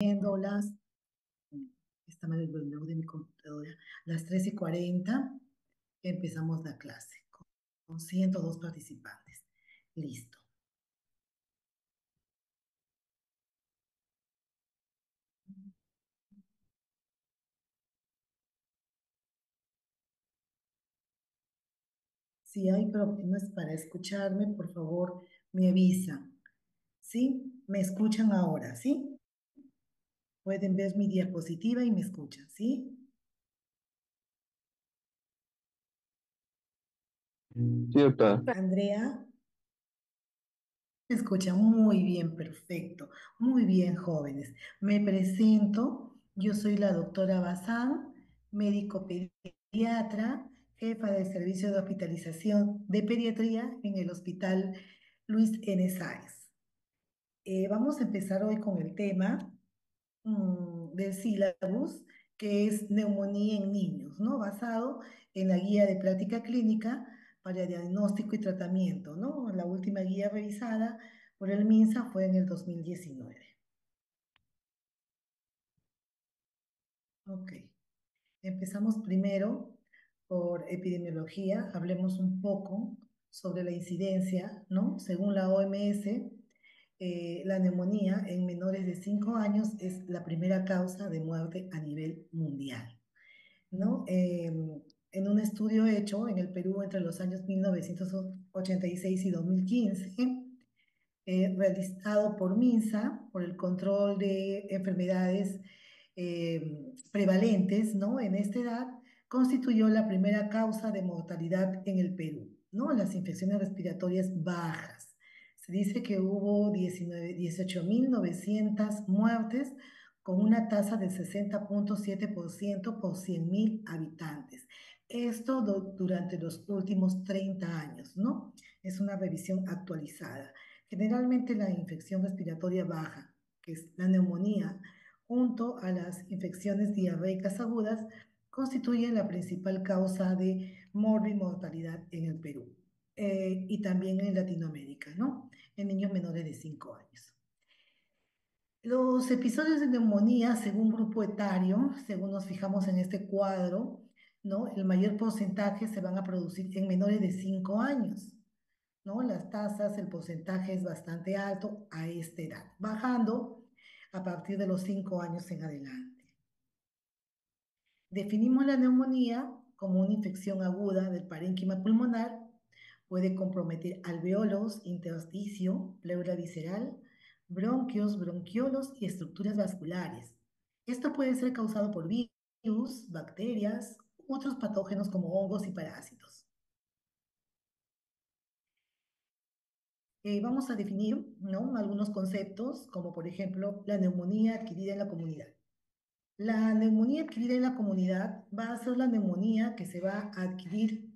Viendo está mal el reloj de mi computadora, las 3:40 empezamos la clase con 102 participantes. Listo. Si hay problemas para escucharme, por favor, me avisan. ¿Sí? ¿Me escuchan ahora? ¿Sí? Pueden ver mi diapositiva y me escuchan, ¿sí? Sí, doctora. Andrea, me escuchan muy bien, perfecto. Muy bien, jóvenes. Me presento. Yo soy la doctora Bazán, médico pediatra, jefa del servicio de hospitalización de pediatría en el Hospital Luis N. Sáenz. Vamos a empezar hoy con el tema del sílabus, que es neumonía en niños, ¿no? Basado en la guía de práctica clínica para diagnóstico y tratamiento, ¿no? La última guía revisada por el MINSA fue en el 2019. Ok, empezamos primero por epidemiología, hablemos un poco sobre la incidencia, ¿no? Según la OMS, la neumonía en menores de 5 años es la primera causa de muerte a nivel mundial, ¿no? En un estudio hecho en el Perú entre los años 1986 y 2015, realizado por MINSA, por el control de enfermedades prevalentes, ¿no? En esta edad, constituyó la primera causa de mortalidad en el Perú, ¿no? Las infecciones respiratorias bajas. Se dice que hubo 18.900 muertes con una tasa del 60,7% por 100.000 habitantes. Esto durante los últimos 30 años, ¿no? Es una revisión actualizada. Generalmente la infección respiratoria baja, que es la neumonía, junto a las infecciones diarreicas agudas, constituyen la principal causa de mortalidad en el Perú y también en Latinoamérica, ¿no? En niños menores de 5 años. Los episodios de neumonía, según grupo etario, según nos fijamos en este cuadro, ¿no? El mayor porcentaje se van a producir en menores de 5 años, ¿no? Las tasas, el porcentaje es bastante alto a esta edad, bajando a partir de los 5 años en adelante. Definimos la neumonía como una infección aguda del parénquima pulmonar, puede comprometer alveolos, intersticio, pleura visceral, bronquios, bronquiolos y estructuras vasculares. Esto puede ser causado por virus, bacterias, u otros patógenos como hongos y parásitos. Vamos a definir, ¿no? Algunos conceptos, como por ejemplo la neumonía adquirida en la comunidad. La neumonía adquirida en la comunidad va a ser la neumonía que se va a adquirir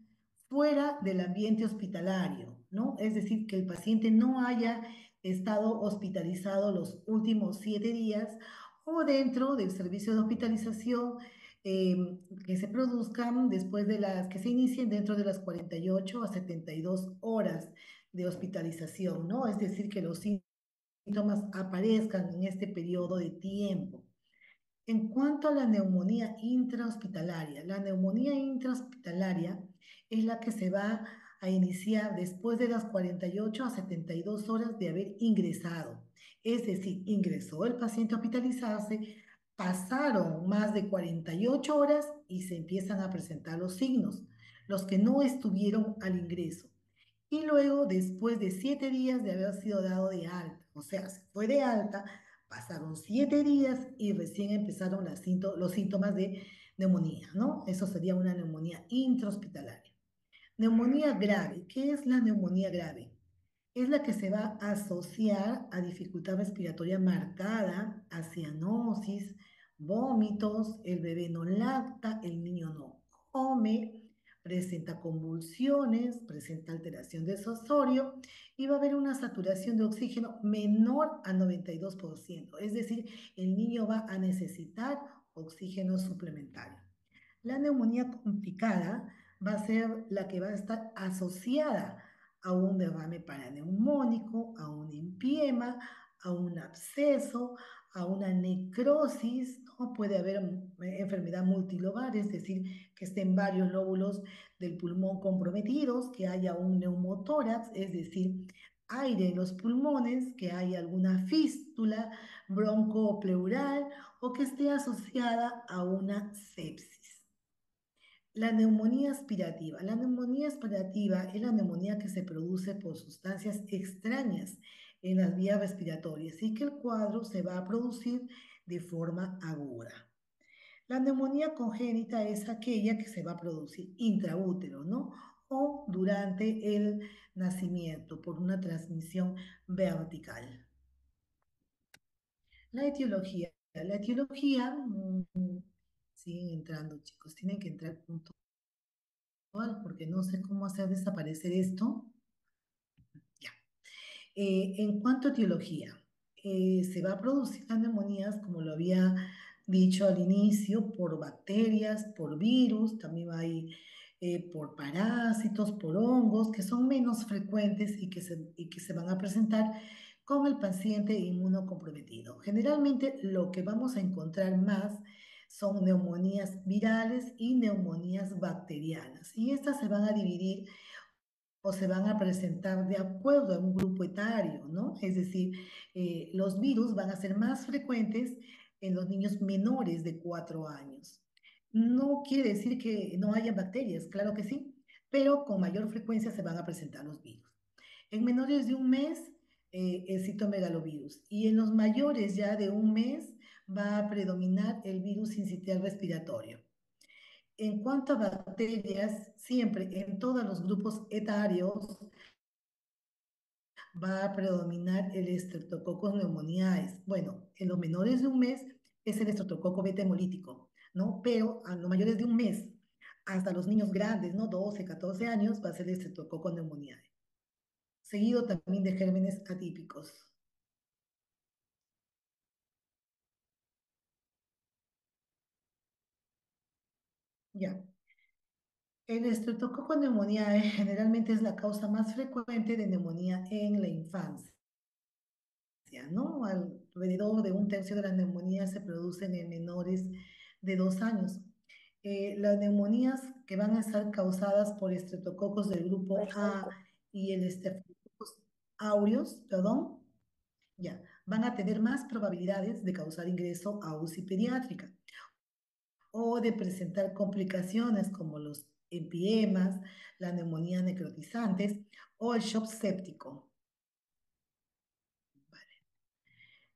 fuera del ambiente hospitalario, ¿no? Es decir, que el paciente no haya estado hospitalizado los últimos 7 días o dentro del servicio de hospitalización eh, que se produzcan después de las que se inicien dentro de las 48 a 72 horas de hospitalización, ¿no? Es decir, que los síntomas aparezcan en este periodo de tiempo. En cuanto a la neumonía intrahospitalaria es la que se va a iniciar después de las 48 a 72 horas de haber ingresado. Es decir, ingresó el paciente a hospitalizarse, pasaron más de 48 horas y se empiezan a presentar los signos, los que no estuvieron al ingreso. Y luego, después de 7 días de haber sido dado de alta, o sea, se fue de alta, pasaron 7 días y recién empezaron los síntomas de neumonía, ¿no? Eso sería una neumonía intrahospitalaria. Neumonía grave. ¿Qué es la neumonía grave? Es la que se va a asociar a dificultad respiratoria marcada, a cianosis, vómitos, el bebé no lacta, el niño no come, presenta convulsiones, presenta alteración del sudorio y va a haber una saturación de oxígeno menor a 92%. Es decir, el niño va a necesitar oxígeno suplementario. La neumonía complicada va a ser la que va a estar asociada a un derrame paraneumónico, a un empiema, a un absceso, a una necrosis, ¿no? Puede haber enfermedad multilobar, es decir, que estén varios lóbulos del pulmón comprometidos, que haya un neumotórax, es decir, aire en los pulmones, que haya alguna fístula broncopleural o que esté asociada a una sepsis. La neumonía aspirativa. La neumonía aspirativa es la neumonía que se produce por sustancias extrañas en las vías respiratorias y que el cuadro se va a producir de forma aguda. La neumonía congénita es aquella que se va a producir intraútero, ¿no? O durante el nacimiento por una transmisión vertical. La etiología, siguen entrando chicos, tienen que entrar puntual porque no sé cómo hacer desaparecer esto. Ya. En cuanto a etiología, se va a producir las neumonías, como lo había dicho al inicio, por bacterias, por virus, también hay por parásitos, por hongos, que son menos frecuentes y que se van a presentar con el paciente inmunocomprometido. Generalmente lo que vamos a encontrar más son neumonías virales y neumonías bacterianas, y estas se van a dividir o se van a presentar de acuerdo a un grupo etario, ¿no? Es decir, los virus van a ser más frecuentes en los niños menores de 4 años. No quiere decir que no haya bacterias, claro que sí, pero con mayor frecuencia se van a presentar los virus. En menores de un mes, el citomegalovirus, y en los mayores ya de un mes va a predominar el virus sincitial respiratorio. En cuanto a bacterias, siempre en todos los grupos etarios va a predominar el Streptococcus pneumoniae. Bueno, en los menores de un mes es el estreptococo beta hemolítico, ¿no? Pero a los mayores de un mes, hasta los niños grandes, ¿no? 12, 14 años, va a ser el Streptococcus pneumoniae. Seguido también de gérmenes atípicos. Ya. El Streptococcus pneumoniae generalmente es la causa más frecuente de neumonía en la infancia. ¿No? Alrededor de un tercio de las neumonías se producen en menores de 2 años. Las neumonías que van a estar causadas por estreptococos del grupo A y el Staphylococcus aureus, perdón, ya, van a tener más probabilidades de causar ingreso a UCI pediátrica o de presentar complicaciones como los empiemas, las neumonías necrotizantes o el shock séptico.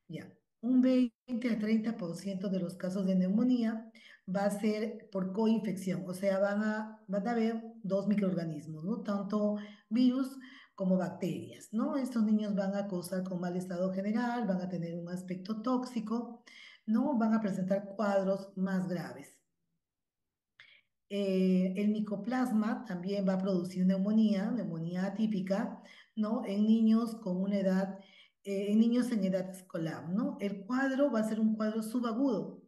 Ya, un 20 a 30% de los casos de neumonía va a ser por coinfección, o sea, van a haber dos microorganismos, ¿no? Tanto virus como bacterias, ¿no? Estos niños van a causar con mal estado general, van a tener un aspecto tóxico, ¿no? Van a presentar cuadros más graves. El micoplasma también va a producir neumonía, neumonía atípica, ¿no? En niños con una edad, en niños en edad escolar, ¿no? El cuadro va a ser un cuadro subagudo,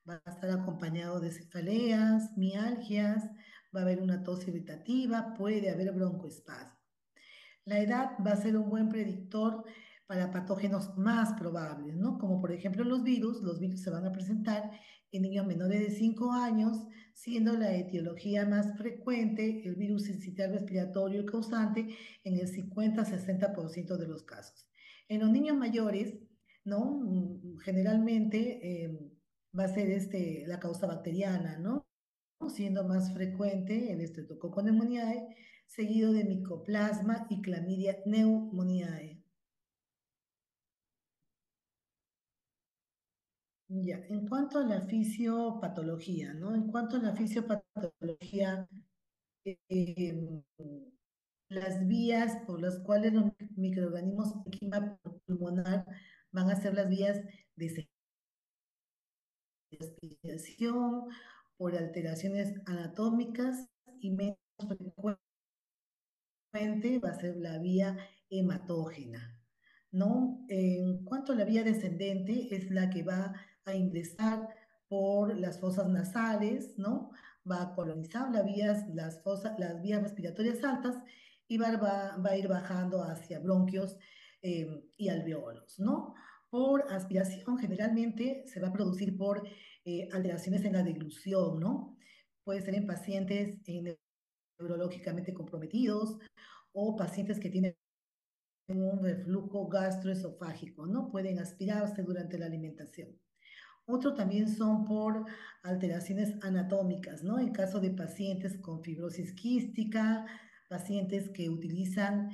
va a estar acompañado de cefaleas, mialgias, va a haber una tos irritativa, puede haber broncoespasmo. La edad va a ser un buen predictor para patógenos más probables, ¿no? Como por ejemplo los virus se van a presentar en niños menores de 5 años, siendo la etiología más frecuente el virus sincitial respiratorio causante en el 50-60% de los casos. En los niños mayores, ¿no? Generalmente va a ser la causa bacteriana, ¿no? Siendo más frecuente el Streptococcus pneumoniae, seguido de Mycoplasma y Clamidia pneumoniae. Ya, en cuanto a la fisiopatología, ¿no? En cuanto a la fisiopatología, eh, las vías por las cuales los microorganismos de quima pulmonar van a ser las vías de respiración, por alteraciones anatómicas y menos frecuentes va a ser la vía hematógena, ¿no? En cuanto a la vía descendente, es la que va a ingresar por las fosas nasales, ¿no? Va a colonizar las vías respiratorias altas y va a ir bajando hacia bronquios y alveolos, ¿no? Por aspiración, generalmente se va a producir por alteraciones en la deglución, ¿no? Puede ser en pacientes neurológicamente comprometidos o pacientes que tienen un reflujo gastroesofágico, ¿no? Pueden aspirarse durante la alimentación. Otro también son por alteraciones anatómicas, ¿no? En caso de pacientes con fibrosis quística, pacientes que utilizan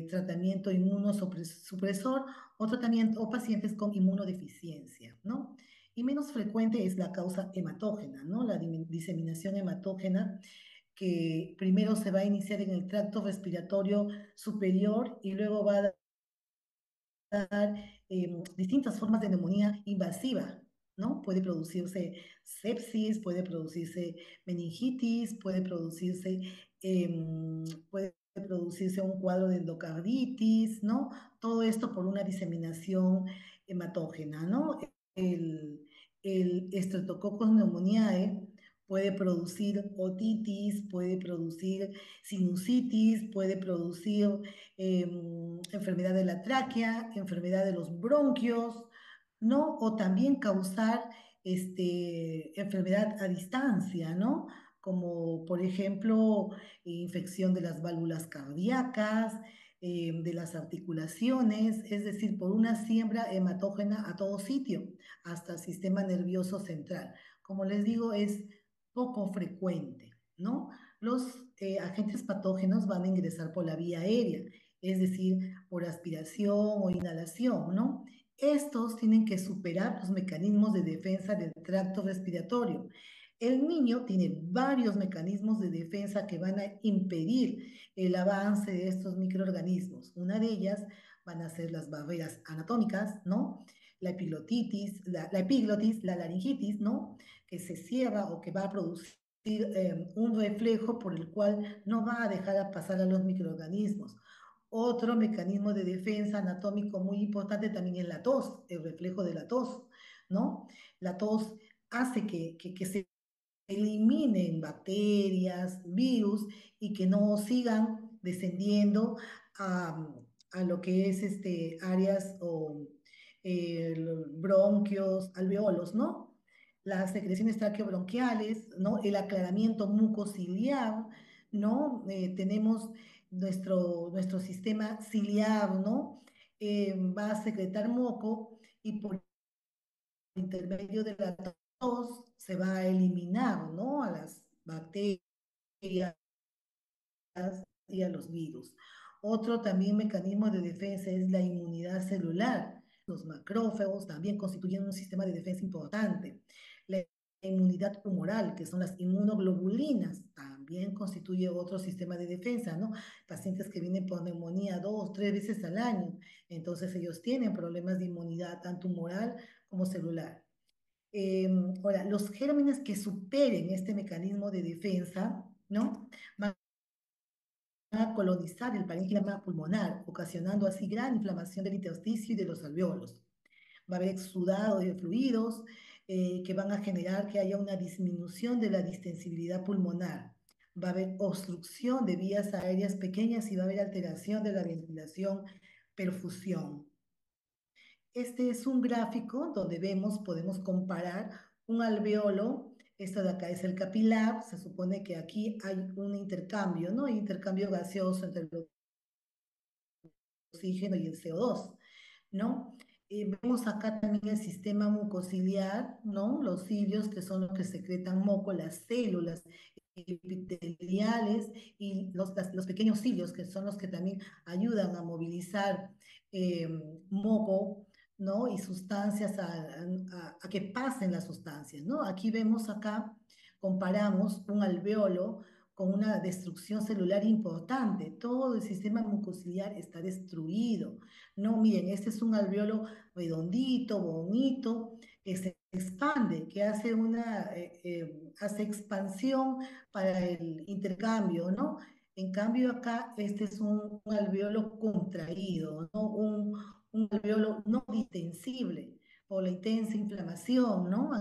tratamiento inmunosupresor o tratamiento, o pacientes con inmunodeficiencia, ¿no? Y menos frecuente es la causa hematógena, ¿no? La diseminación hematógena que primero se va a iniciar en el tracto respiratorio superior y luego va a dar distintas formas de neumonía invasiva, ¿no? Puede producirse sepsis, puede producirse meningitis, puede producirse un cuadro de endocarditis, ¿no? Todo esto por una diseminación hematógena, ¿no? El, el Streptococcus pneumoniae puede producir otitis, puede producir sinusitis, puede producir enfermedad de la tráquea, enfermedad de los bronquios, ¿no? O también causar enfermedad a distancia, ¿no? Como por ejemplo infección de las válvulas cardíacas, de las articulaciones, es decir, por una siembra hematógena a todo sitio, hasta el sistema nervioso central. Como les digo, es poco frecuente, ¿no? Los agentes patógenos van a ingresar por la vía aérea, es decir, por aspiración o inhalación, ¿no? Estos tienen que superar los mecanismos de defensa del tracto respiratorio. El niño tiene varios mecanismos de defensa que van a impedir el avance de estos microorganismos. Una de ellas van a ser las barreras anatómicas, ¿no? La epiglotitis, la laringitis, ¿no? Que se cierra o que va a producir un reflejo por el cual no va a dejar pasar a los microorganismos. Otro mecanismo de defensa anatómico muy importante también es la tos, el reflejo de la tos, ¿no? La tos hace que se eliminen bacterias, virus y que no sigan descendiendo a, a lo que es áreas o bronquios, alveolos, ¿no? Las secreciones traqueobronquiales, ¿no? El aclaramiento mucociliar, ¿no? Tenemos nuestro sistema ciliar, ¿no? Va a secretar moco y por intermedio de la tos se va a eliminar, ¿no? A las bacterias y a los virus. Otro también mecanismo de defensa es la inmunidad celular. Los macrófagos también constituyen un sistema de defensa importante. La inmunidad humoral, que son las inmunoglobulinas, también constituye otro sistema de defensa, ¿no? Pacientes que vienen por neumonía 2, 3 veces al año, entonces ellos tienen problemas de inmunidad tanto humoral como celular. Ahora, los gérmenes que superen este mecanismo de defensa, ¿no? Van a colonizar el parénquima pulmonar, ocasionando así gran inflamación del intersticio y de los alveolos. Va a haber exudado de fluidos que van a generar que haya una disminución de la distensibilidad pulmonar. Va a haber obstrucción de vías aéreas pequeñas y va a haber alteración de la ventilación, perfusión. Este es un gráfico donde podemos comparar un alveolo. Esto de acá es el capilar. Se supone que aquí hay un intercambio, ¿no? Hay intercambio gaseoso entre el oxígeno y el CO2, ¿no? Vemos acá también el sistema mucociliar, ¿no? Los cilios, que son los que secretan moco, las células epiteliales y los pequeños cilios, que son los que también ayudan a movilizar eh, moco, ¿no? Y sustancias a que pasen las sustancias, ¿no? Aquí vemos acá, comparamos un alveolo con una destrucción celular importante. Todo el sistema mucociliar está destruido. No, miren, este es un alveolo redondito, bonito, que se expande, que hace expansión para el intercambio, ¿no? En cambio acá, este es un alveolo contraído, ¿no? Un alveolo no distensible por la intensa inflamación, ¿no?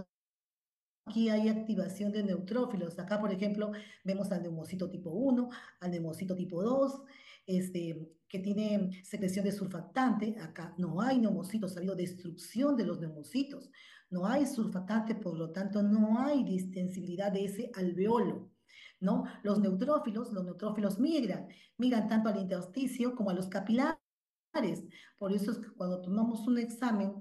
Aquí hay activación de neutrófilos. Acá, por ejemplo, vemos al neumocito tipo 1, al neumocito tipo 2. que tiene secreción de surfactante. Acá no hay neumocitos, ha habido destrucción de los neumocitos. No hay surfactante, por lo tanto, no hay distensibilidad de ese alveolo. ¿No? Los neutrófilos migran tanto al intersticio como a los capilares. Por eso es que cuando tomamos un examen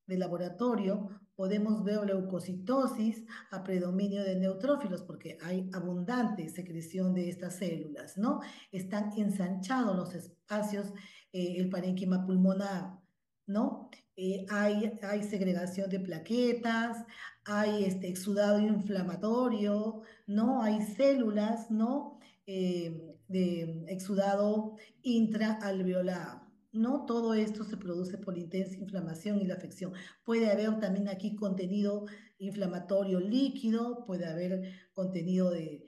de laboratorio, podemos ver leucocitosis a predominio de neutrófilos, porque hay abundante secreción de estas células, ¿no? Están ensanchados los espacios, el parénquima pulmonar, ¿no? Hay segregación de plaquetas, hay exudado inflamatorio, ¿no? Hay células, ¿no? De exudado intraalveolar. No todo esto se produce por intensa inflamación y la afección. Puede haber también aquí contenido inflamatorio líquido, puede haber contenido de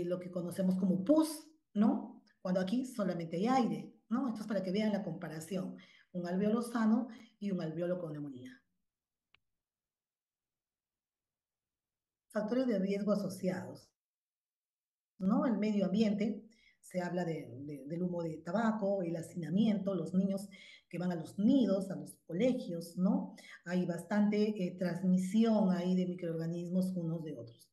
lo que conocemos como pus, ¿no? Cuando aquí solamente hay aire, ¿no? Esto es para que vean la comparación, un alveolo sano y un alveolo con neumonía. Factores de riesgo asociados. ¿No? El medio ambiente, se habla del humo de tabaco, el hacinamiento, los niños que van a los nidos, a los colegios, ¿no? Hay bastante transmisión ahí de microorganismos unos de otros.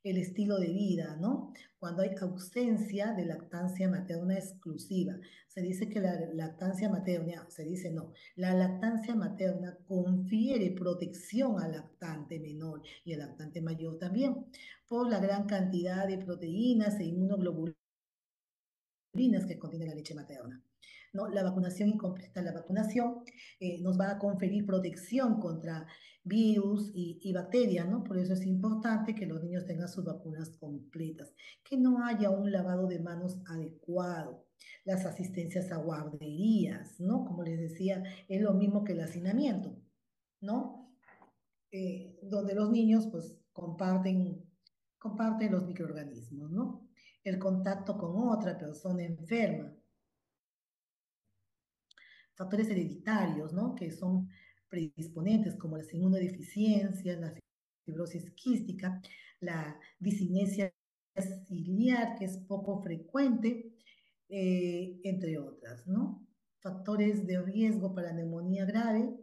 El estilo de vida, ¿no? Cuando hay ausencia de lactancia materna exclusiva. Se dice que la lactancia materna, se dice no, la lactancia materna confiere protección al lactante menor y al lactante mayor también por la gran cantidad de proteínas e inmunoglobulinas que contiene la leche materna. ¿No? La vacunación incompleta, la vacunación nos va a conferir protección contra virus y bacterias, ¿no? Por eso es importante que los niños tengan sus vacunas completas, que no haya un lavado de manos adecuado, las asistencias a guarderías, ¿no? Como les decía, es lo mismo que el hacinamiento, ¿no? Donde los niños pues comparten los microorganismos, ¿no? El contacto con otra persona enferma, factores hereditarios, ¿no? Que son predisponentes como las inmunodeficiencias, la fibrosis quística, la disinesia ciliar, que es poco frecuente, entre otras, ¿no? Factores de riesgo para neumonía grave,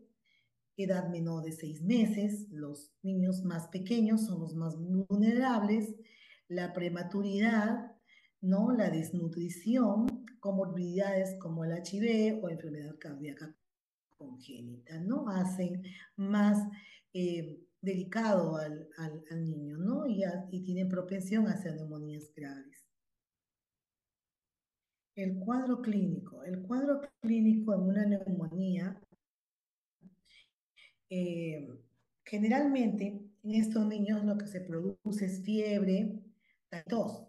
edad menor de 6 meses, los niños más pequeños son los más vulnerables, la prematuridad, ¿no? La desnutrición, comorbilidades como el HIV o enfermedad cardíaca congénita, ¿no? Hacen más delicado al niño, ¿no? Y tienen propensión a hacer neumonías graves. El cuadro clínico en una neumonía Eh, generalmente en estos niños lo que se produce es fiebre, tos,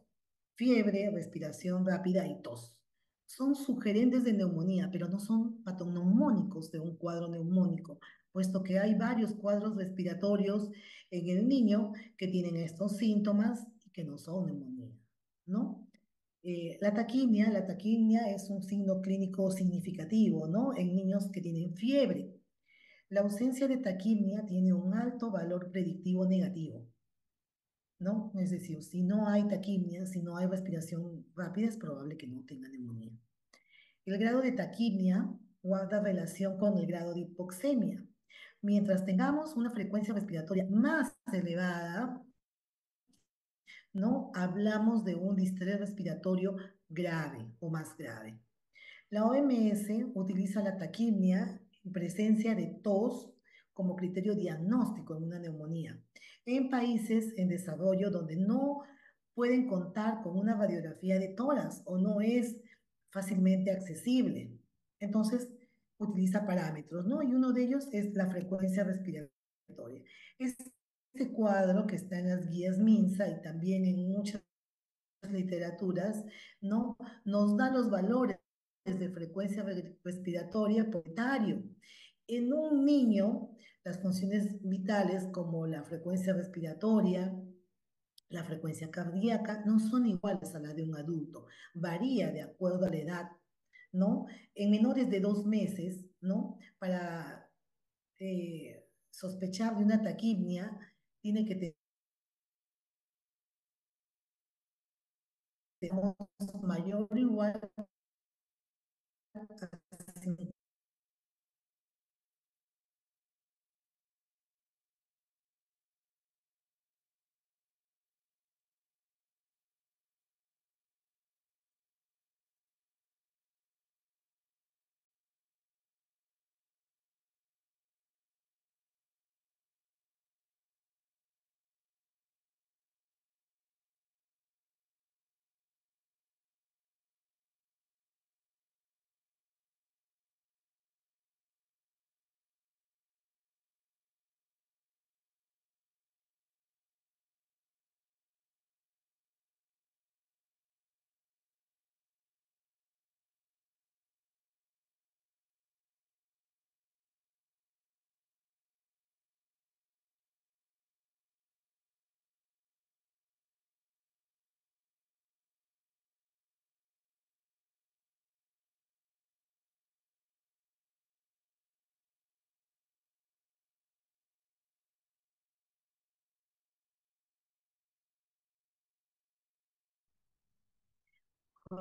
fiebre, respiración rápida y tos. Son sugerentes de neumonía, pero no son patoneumónicos de un cuadro neumónico, puesto que hay varios cuadros respiratorios en el niño que tienen estos síntomas y que no son neumonía, ¿no? La taquimia es un signo clínico significativo, ¿no? En niños que tienen fiebre. La ausencia de taquimia tiene un alto valor predictivo negativo, ¿no? Es decir, si no hay taquimia, si no hay respiración rápida, es probable que no tenga neumonía. El grado de taquimia guarda relación con el grado de hipoxemia. Mientras tengamos una frecuencia respiratoria más elevada, ¿no? Hablamos de un distrés respiratorio grave o más grave. La OMS utiliza la taquimia en presencia de tos como criterio diagnóstico en una neumonía. En países en desarrollo donde no pueden contar con una radiografía de tórax o no es fácilmente accesible. Entonces, utiliza parámetros, ¿no? Y uno de ellos es la frecuencia respiratoria. Este cuadro que está en las guías MINSA y también en muchas literaturas, ¿no? Nos da los valores de frecuencia respiratoria por etario. En un niño, las funciones vitales como la frecuencia respiratoria, la frecuencia cardíaca, no son iguales a la de un adulto, varía de acuerdo a la edad, ¿no? En menores de 2 meses, ¿no? Para sospechar de una taquimia, tiene que tener mayor o igual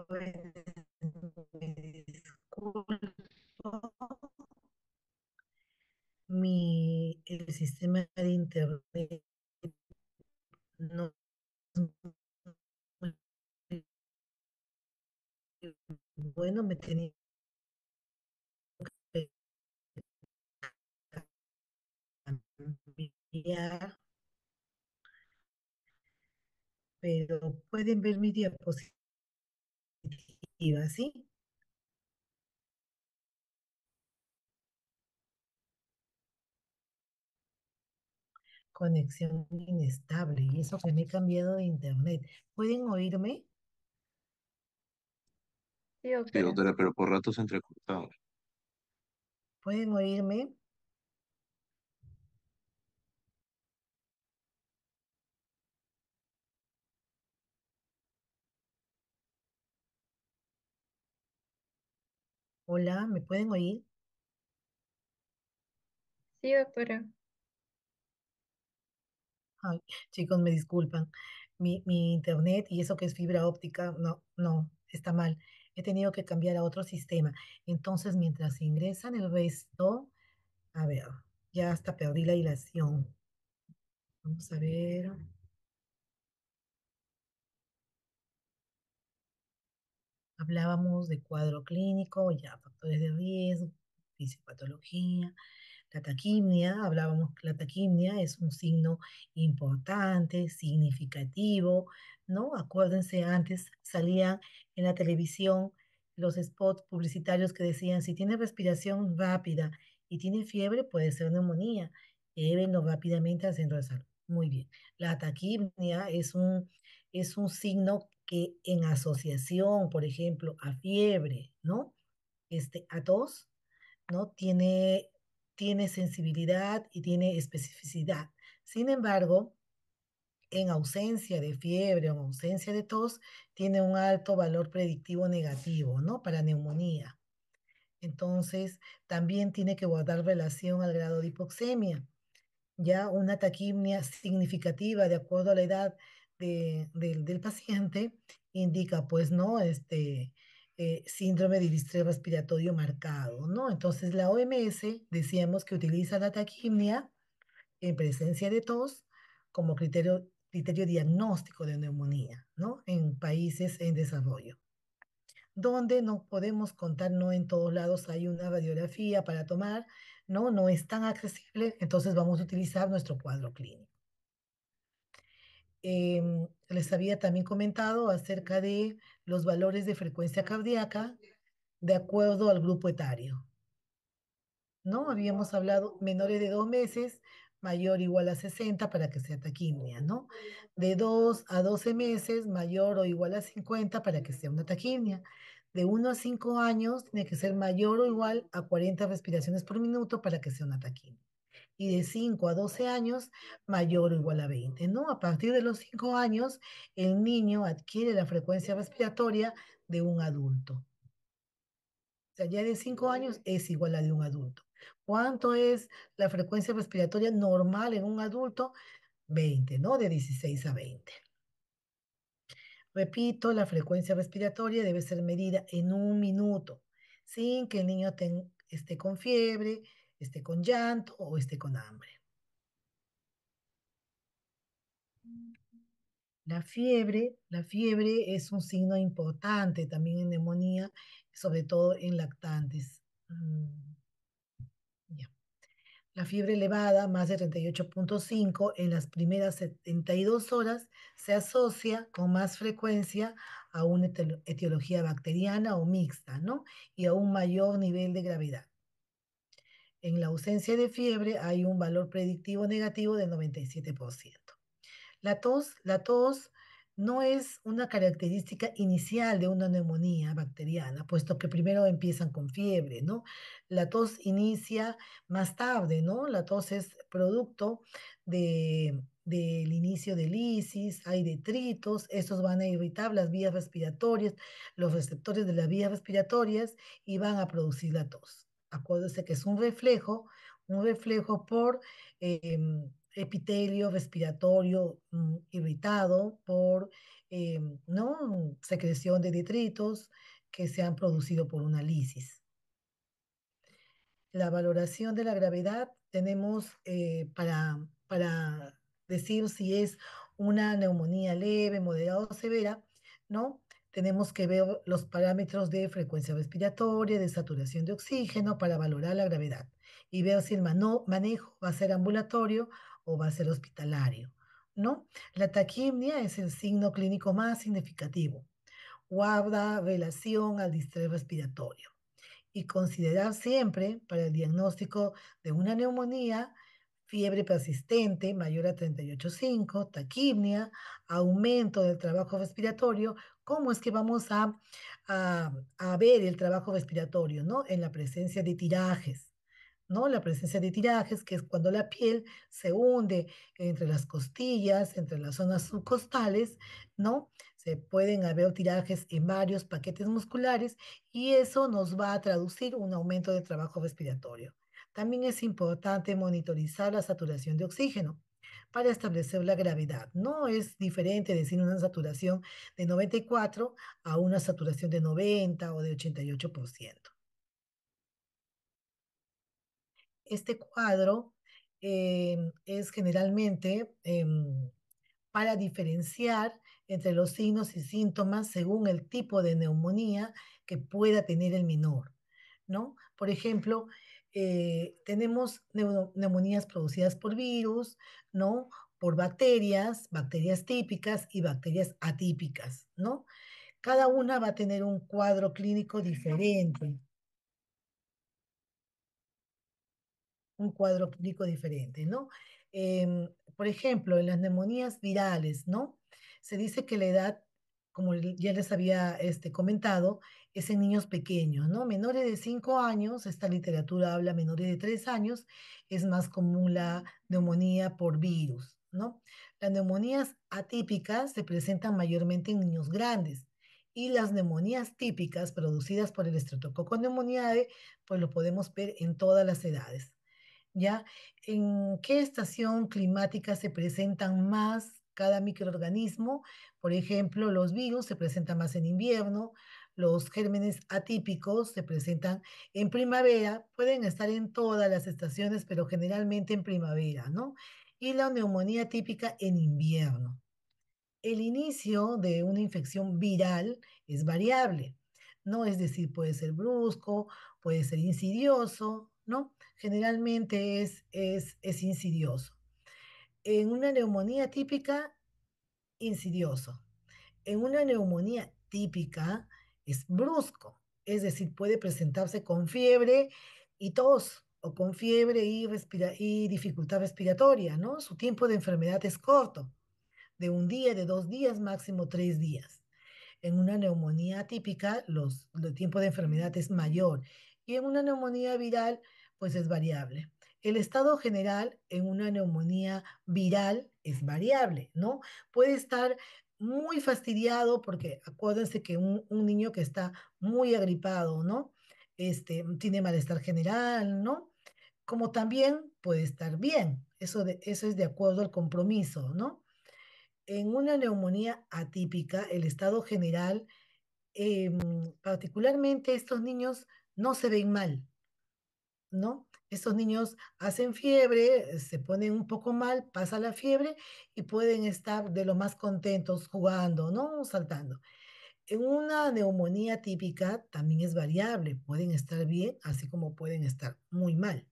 Me disculpo, el sistema de internet no es muy bueno, me tenía que cambiar, pero pueden ver mi diapositiva, ¿sí? Conexión inestable, y eso que me he cambiado de internet. ¿Pueden oírme? Sí, Sí, doctora. doctora, pero por ratos entrecortado. ¿Pueden oírme? Hola, ¿me pueden oír? Sí, doctora. Ay, chicos, me disculpan. Mi internet y eso que es fibra óptica, no, no, está mal. He tenido que cambiar a otro sistema. Entonces, mientras ingresan el resto, a ver, ya hasta perdí la hilación. Vamos a ver. Hablábamos de cuadro clínico, ya factores de riesgo, fisiopatología. La taquimia, hablábamos que la taquimia es un signo importante, significativo, ¿no? Acuérdense, antes salían en la televisión los spots publicitarios que decían, si tiene respiración rápida y tiene fiebre, puede ser neumonía. Llévenlo rápidamente al centro de salud. Muy bien. La taquimia es un signo que en asociación, por ejemplo, a fiebre, ¿no? A tos, ¿no? Tiene sensibilidad y tiene especificidad. Sin embargo, en ausencia de fiebre o en ausencia de tos, tiene un alto valor predictivo negativo, ¿no? Para neumonía. Entonces, también tiene que guardar relación al grado de hipoxemia. Ya una taquimia significativa de acuerdo a la edad del paciente indica, pues, ¿no? Síndrome de distrés respiratorio marcado, ¿no? Entonces, la OMS decíamos que utiliza la taquimia en presencia de tos como criterio diagnóstico de neumonía, ¿no? En países en desarrollo donde no podemos contar, no en todos lados hay una radiografía para tomar, ¿no? No es tan accesible, entonces vamos a utilizar nuestro cuadro clínico. Les había también comentado acerca de los valores de frecuencia cardíaca de acuerdo al grupo etario. ¿No? Habíamos hablado menores de 2 meses, mayor o igual a 60 para que sea taquimia, ¿no? De 2 a 12 meses, mayor o igual a 50 para que sea una taquimia. De 1 a 5 años, tiene que ser mayor o igual a 40 respiraciones por minuto para que sea una taquimia. Y de 5 a 12 años, mayor o igual a 20, ¿no? A partir de los 5 años, el niño adquiere la frecuencia respiratoria de un adulto. O sea, ya de 5 años es igual a la de un adulto. ¿Cuánto es la frecuencia respiratoria normal en un adulto? 20, ¿no? De 16 a 20. Repito, la frecuencia respiratoria debe ser medida en un minuto. sin que el niño esté con fiebre, esté con llanto o esté con hambre. La fiebre es un signo importante también en neumonía, sobre todo en lactantes. Ya. La fiebre elevada, más de 38,5 en las primeras 72 horas, se asocia con más frecuencia a una etiología bacteriana o mixta, ¿no? Y a un mayor nivel de gravedad. En la ausencia de fiebre hay un valor predictivo negativo del 97%. La tos no es una característica inicial de una neumonía bacteriana, puesto que primero empiezan con fiebre, ¿no? La tos inicia más tarde, ¿no? La tos es producto del inicio de lisis, hay detritos, estos van a irritar las vías respiratorias, los receptores de las vías respiratorias y van a producir la tos. Acuérdese que es un reflejo por epitelio respiratorio irritado por ¿no? secreción de detritos que se han producido por una lisis. La valoración de la gravedad tenemos para decir si es una neumonía leve, moderada o severa, ¿no? Tenemos que ver los parámetros de frecuencia respiratoria, de saturación de oxígeno para valorar la gravedad y ver si el manejo va a ser ambulatorio o va a ser hospitalario, ¿no? La taquimia es el signo clínico más significativo. Guarda relación al distrés respiratorio y considerar siempre para el diagnóstico de una neumonía fiebre persistente mayor a 38,5, taquipnia, aumento del trabajo respiratorio. ¿Cómo es que vamos a ver el trabajo respiratorio, ¿no? En la presencia de tirajes, ¿no? La presencia de tirajes, que es cuando la piel se hunde entre las costillas, entre las zonas subcostales, ¿no? Se pueden haber tirajes en varios paquetes musculares y eso nos va a traducir un aumento de trabajo respiratorio. También es importante monitorizar la saturación de oxígeno para establecer la gravedad. No es diferente decir una saturación de 94 a una saturación de 90 o de 88%. Este cuadro es generalmente para diferenciar entre los signos y síntomas según el tipo de neumonía que pueda tener el menor, ¿no? Por ejemplo, tenemos neumonías producidas por virus, ¿no? Por bacterias típicas y bacterias atípicas, ¿no? Cada una va a tener un cuadro clínico diferente. Un cuadro clínico diferente, ¿no? Por ejemplo, en las neumonías virales, ¿no? Se dice que la edad, como ya les había comentado, es en niños pequeños, ¿no? Menores de 5 años, esta literatura habla menores de 3 años, es más común la neumonía por virus, ¿no? Las neumonías atípicas se presentan mayormente en niños grandes. Y las neumonías típicas producidas por el Streptococcus pneumoniae, pues lo podemos ver en todas las edades. ¿Ya? ¿En qué estación climática se presentan más cada microorganismo? Por ejemplo, los virus se presentan más en invierno, los gérmenes atípicos se presentan en primavera, pueden estar en todas las estaciones, pero generalmente en primavera, ¿no? Y la neumonía típica en invierno. El inicio de una infección viral es variable, ¿no? Es decir, puede ser brusco, puede ser insidioso, ¿no? Generalmente es insidioso. En una neumonía típica, insidioso. En una neumonía típica es brusco, es decir, puede presentarse con fiebre y tos o con fiebre y dificultad respiratoria, ¿no? Su tiempo de enfermedad es corto, de un día, de 2 días, máximo 3 días. En una neumonía típica, el tiempo de enfermedad es mayor y en una neumonía viral, pues es variable. El estado general en una neumonía viral es variable, ¿no? Puede estar muy fastidiado porque acuérdense que un niño que está muy agripado, ¿no? Tiene malestar general, ¿no? Como también puede estar bien. Eso es de acuerdo al compromiso, ¿no? En una neumonía atípica, el estado general, particularmente estos niños no se ven mal, ¿no? Estos niños hacen fiebre, se ponen un poco mal, pasa la fiebre y pueden estar de lo más contentos jugando, ¿no? Saltando. En una neumonía típica también es variable, pueden estar bien, así como pueden estar muy mal.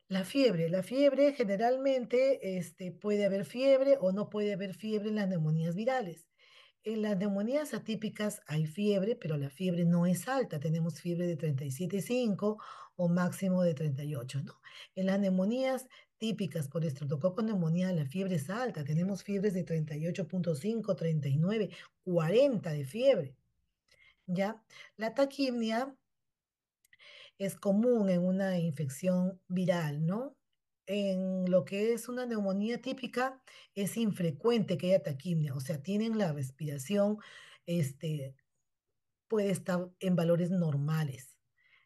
La fiebre generalmente puede haber fiebre o no puede haber fiebre en las neumonías virales. En las neumonías atípicas hay fiebre, pero la fiebre no es alta. Tenemos fiebre de 37,5 o máximo de 38, ¿no? En las neumonías típicas por estreptococo neumonía, la fiebre es alta. Tenemos fiebres de 38,5, 39, 40 de fiebre, ¿ya? La taquimia es común en una infección viral, ¿no? En lo que es una neumonía típica, es infrecuente que haya taquimia, o sea, tienen la respiración, este, puede estar en valores normales,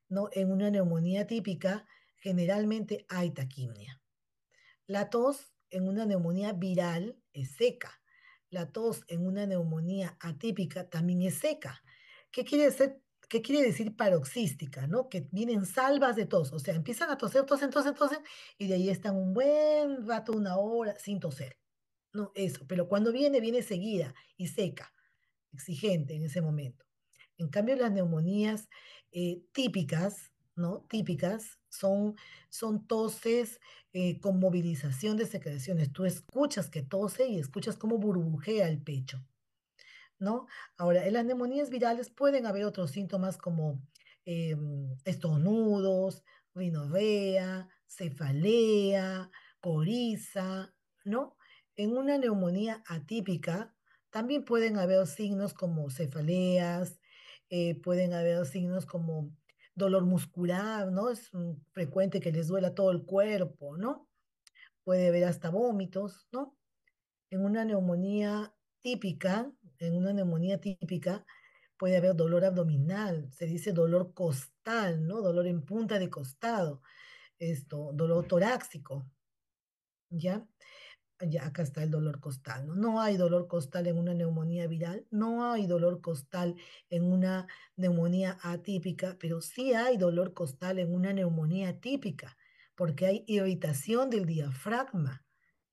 ¿no? En una neumonía típica, generalmente hay taquimia. La tos en una neumonía viral es seca. La tos en una neumonía atípica también es seca. ¿Qué quiere decir paroxística, no? Que vienen salvas de tos, o sea, empiezan a toser, tosen, tosen, tosen, y de ahí están un buen rato, una hora, sin toser. No, eso, pero cuando viene, viene seguida y seca, exigente en ese momento. En cambio, las neumonías típicas, ¿no? Típicas son toses con movilización de secreciones. Tú escuchas que tose y escuchas cómo burbujea el pecho, ¿no? Ahora, en las neumonías virales pueden haber otros síntomas como estornudos, rinorrea, cefalea, coriza, ¿no? En una neumonía atípica también pueden haber signos como cefaleas, pueden haber signos como dolor muscular, ¿no? Es frecuente que les duela todo el cuerpo, ¿no? Puede haber hasta vómitos, ¿no? En una neumonía en una neumonía típica puede haber dolor abdominal, se dice dolor costal, ¿no? Dolor en punta de costado, dolor torácico, ¿ya? Ya acá está el dolor costal, ¿no? No hay dolor costal en una neumonía viral, no hay dolor costal en una neumonía atípica, pero sí hay dolor costal en una neumonía típica, porque hay irritación del diafragma.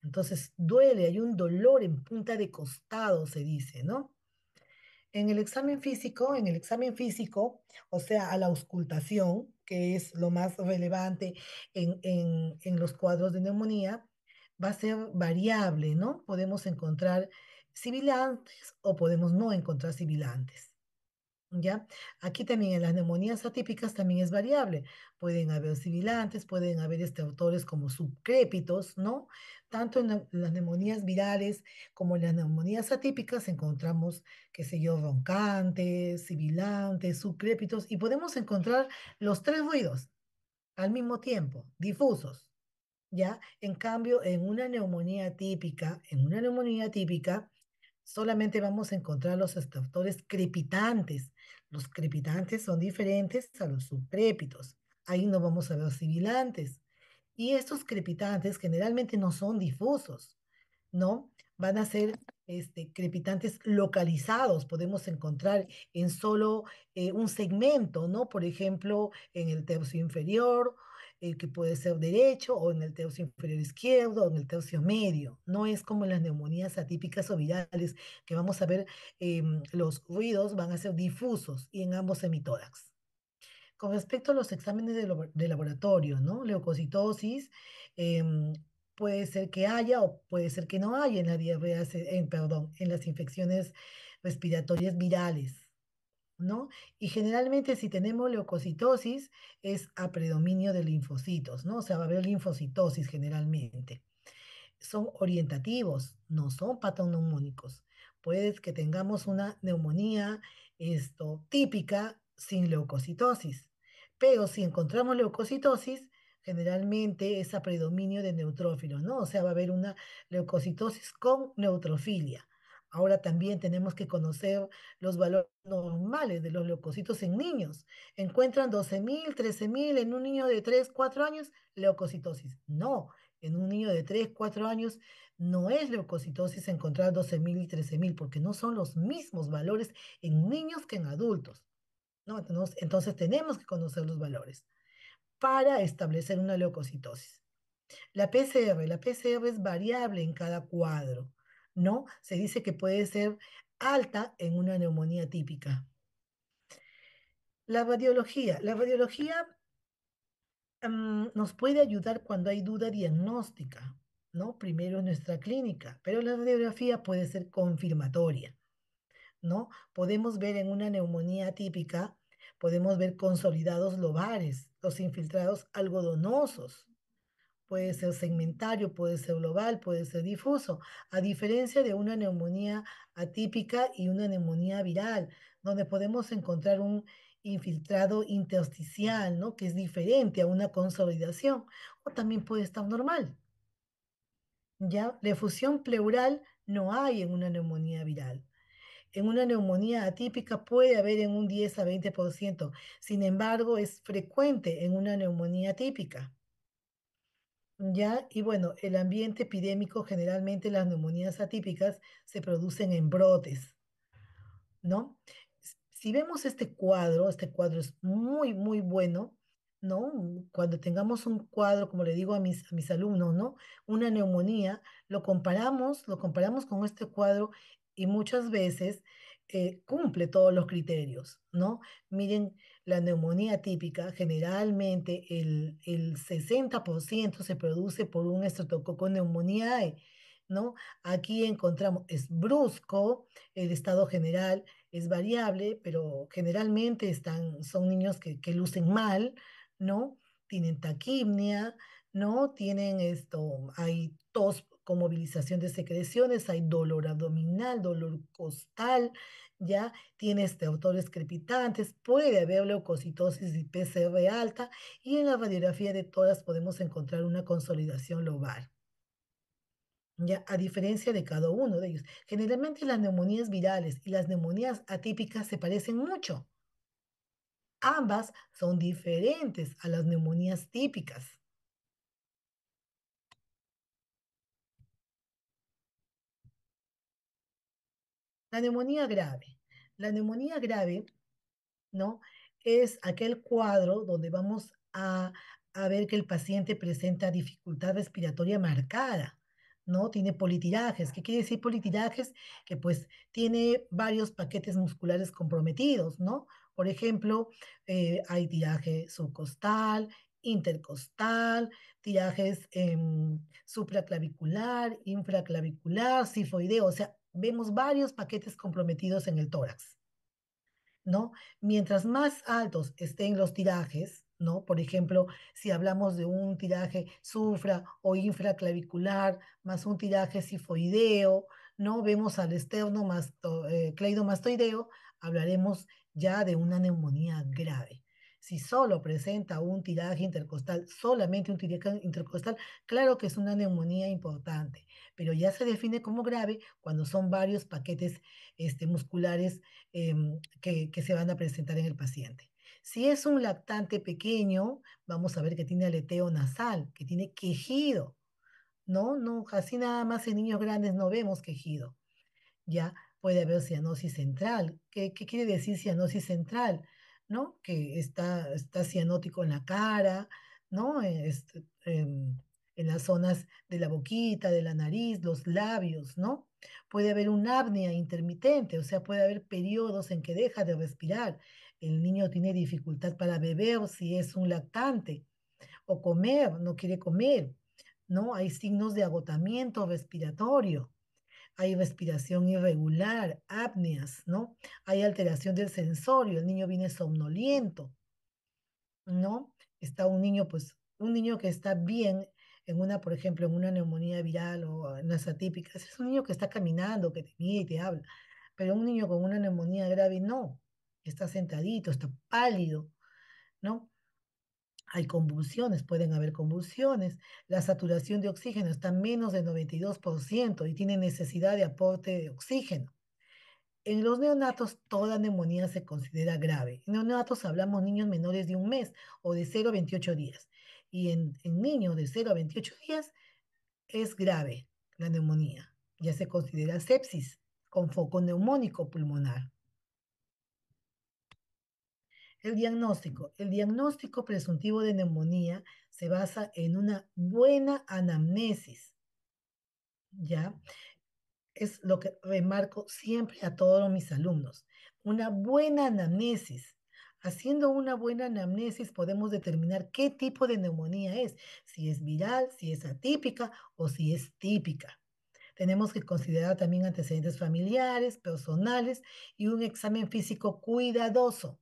Entonces duele, hay un dolor en punta de costado, se dice, ¿no? En el examen físico, o sea, a la auscultación, que es lo más relevante en los cuadros de neumonía, va a ser variable, ¿no? Podemos encontrar sibilantes o podemos no encontrar sibilantes. ¿Ya? Aquí también en las neumonías atípicas también es variable. Pueden haber sibilantes, pueden haber autores como subcrépitos, ¿no? Tanto en las neumonías virales como en las neumonías atípicas encontramos, qué sé yo, roncantes, sibilantes, subcrépitos, y podemos encontrar los tres ruidos al mismo tiempo, difusos, ¿ya? En cambio, en una neumonía típica, solamente vamos a encontrar los estertores crepitantes. Los crepitantes son diferentes a los subcrépitos. Ahí no vamos a ver sibilantes. Y estos crepitantes generalmente no son difusos, ¿no? Van a ser crepitantes localizados, podemos encontrar en solo un segmento, ¿no? Por ejemplo, en el tercio inferior, que puede ser derecho, o en el tercio inferior izquierdo, o en el tercio medio. No es como en las neumonías atípicas o virales, que vamos a ver los ruidos van a ser difusos y en ambos hemitórax. Con respecto a los exámenes de laboratorio, ¿no? Leucocitosis, em, puede ser que haya o puede ser que no haya en la diarrea, perdón, en las infecciones respiratorias virales, ¿no? Y generalmente si tenemos leucocitosis es a predominio de linfocitos, ¿no? O sea, va a haber linfocitosis generalmente. Son orientativos, no son patoneumónicos. Puede que tengamos una neumonía típica sin leucocitosis, pero si encontramos leucocitosis, generalmente es a predominio de neutrófilos, ¿no? O sea, va a haber una leucocitosis con neutrofilia. Ahora también tenemos que conocer los valores normales de los leucocitos en niños. Encuentran 12,000, 13,000 en un niño de 3, 4 años, leucocitosis. No, en un niño de 3, 4 años no es leucocitosis encontrar 12,000 y 13,000 porque no son los mismos valores en niños que en adultos. ¿no? Entonces tenemos que conocer los valores para establecer una leucocitosis. La PCR es variable en cada cuadro, ¿no? Se dice que puede ser alta en una neumonía típica. La radiología nos puede ayudar cuando hay duda diagnóstica, ¿no? Primero en nuestra clínica, pero la radiografía puede ser confirmatoria, ¿no? Podemos ver en una neumonía típica, podemos ver consolidados lobares, los infiltrados algodonosos. Puede ser segmentario, puede ser global, puede ser difuso, a diferencia de una neumonía atípica y una neumonía viral, donde podemos encontrar un infiltrado intersticial, ¿no? Que es diferente a una consolidación, o también puede estar normal. ¿Ya? La efusión pleural no hay en una neumonía viral. En una neumonía atípica puede haber en un 10 a 20%, sin embargo, es frecuente en una neumonía típica. Ya, y bueno, el ambiente epidémico, generalmente las neumonías atípicas se producen en brotes, ¿no? Si vemos este cuadro es muy, muy bueno, ¿no? Cuando tengamos un cuadro, como le digo a mis alumnos, ¿no? Una neumonía, lo comparamos con este cuadro y muchas veces cumple todos los criterios, ¿no? Miren, la neumonía típica, generalmente el 60% se produce por un estreptococo neumoniae, ¿no? Aquí encontramos, es brusco el estado general, es variable, pero generalmente son niños que lucen mal, ¿no? Tienen taquipnia, ¿no? Tienen hay tos con movilización de secreciones, hay dolor abdominal, dolor costal, ya tiene autores crepitantes, puede haber leucocitosis y PCR alta, y en la radiografía de todas podemos encontrar una consolidación lobar. Ya, a diferencia de cada uno de ellos. Generalmente las neumonías virales y las neumonías atípicas se parecen mucho. Ambas son diferentes a las neumonías típicas. La neumonía grave. La neumonía grave, ¿no? Es aquel cuadro donde vamos a ver que el paciente presenta dificultad respiratoria marcada, ¿no? Tiene politirajes. ¿Qué quiere decir politirajes? Que pues tiene varios paquetes musculares comprometidos, ¿no? Por ejemplo, hay tiraje subcostal, intercostal, tirajes supraclavicular, infraclavicular, sifoideo, o sea, vemos varios paquetes comprometidos en el tórax. ¿No? Mientras más altos estén los tirajes, ¿no? Por ejemplo, si hablamos de un tiraje sufra o infraclavicular más un tiraje sifoideo, ¿no? Vemos al cleidomastoideo, hablaremos ya de una neumonía grave. Si solo presenta un tiraje intercostal, solamente un tiraje intercostal, claro que es una neumonía importante, pero ya se define como grave cuando son varios paquetes musculares que se van a presentar en el paciente. Si es un lactante pequeño, vamos a ver que tiene aleteo nasal, que tiene quejido, ¿no? No, así nada más en niños grandes no vemos quejido. Ya puede haber cianosis central. ¿Qué quiere decir cianosis central? ¿No? Que está cianótico en la cara, ¿no? En las zonas de la boquita, de la nariz, los labios, ¿no? Puede haber una apnea intermitente, o sea, puede haber periodos en que deja de respirar. El niño tiene dificultad para beber si es un lactante, o comer, no quiere comer, ¿no? Hay signos de agotamiento respiratorio. Hay respiración irregular, apneas, ¿no? Hay alteración del sensorio, el niño viene somnoliento, ¿no? Está un niño, pues, un niño que está bien por ejemplo, en una neumonía viral o en las atípicas, es un niño que está caminando, que te mira y te habla, pero un niño con una neumonía grave no, está sentadito, está pálido, ¿no? Hay convulsiones, pueden haber convulsiones, la saturación de oxígeno está menos de 92% y tiene necesidad de aporte de oxígeno. En los neonatos, toda neumonía se considera grave. En neonatos hablamos niños menores de un mes o de 0 a 28 días. Y en niños de 0 a 28 días es grave la neumonía. Ya se considera sepsis con foco neumónico pulmonar. El diagnóstico presuntivo de neumonía se basa en una buena anamnesis, ¿ya? Es lo que remarco siempre a todos mis alumnos. Una buena anamnesis. Haciendo una buena anamnesis podemos determinar qué tipo de neumonía es, si es viral, si es atípica o si es típica. Tenemos que considerar también antecedentes familiares, personales y un examen físico cuidadoso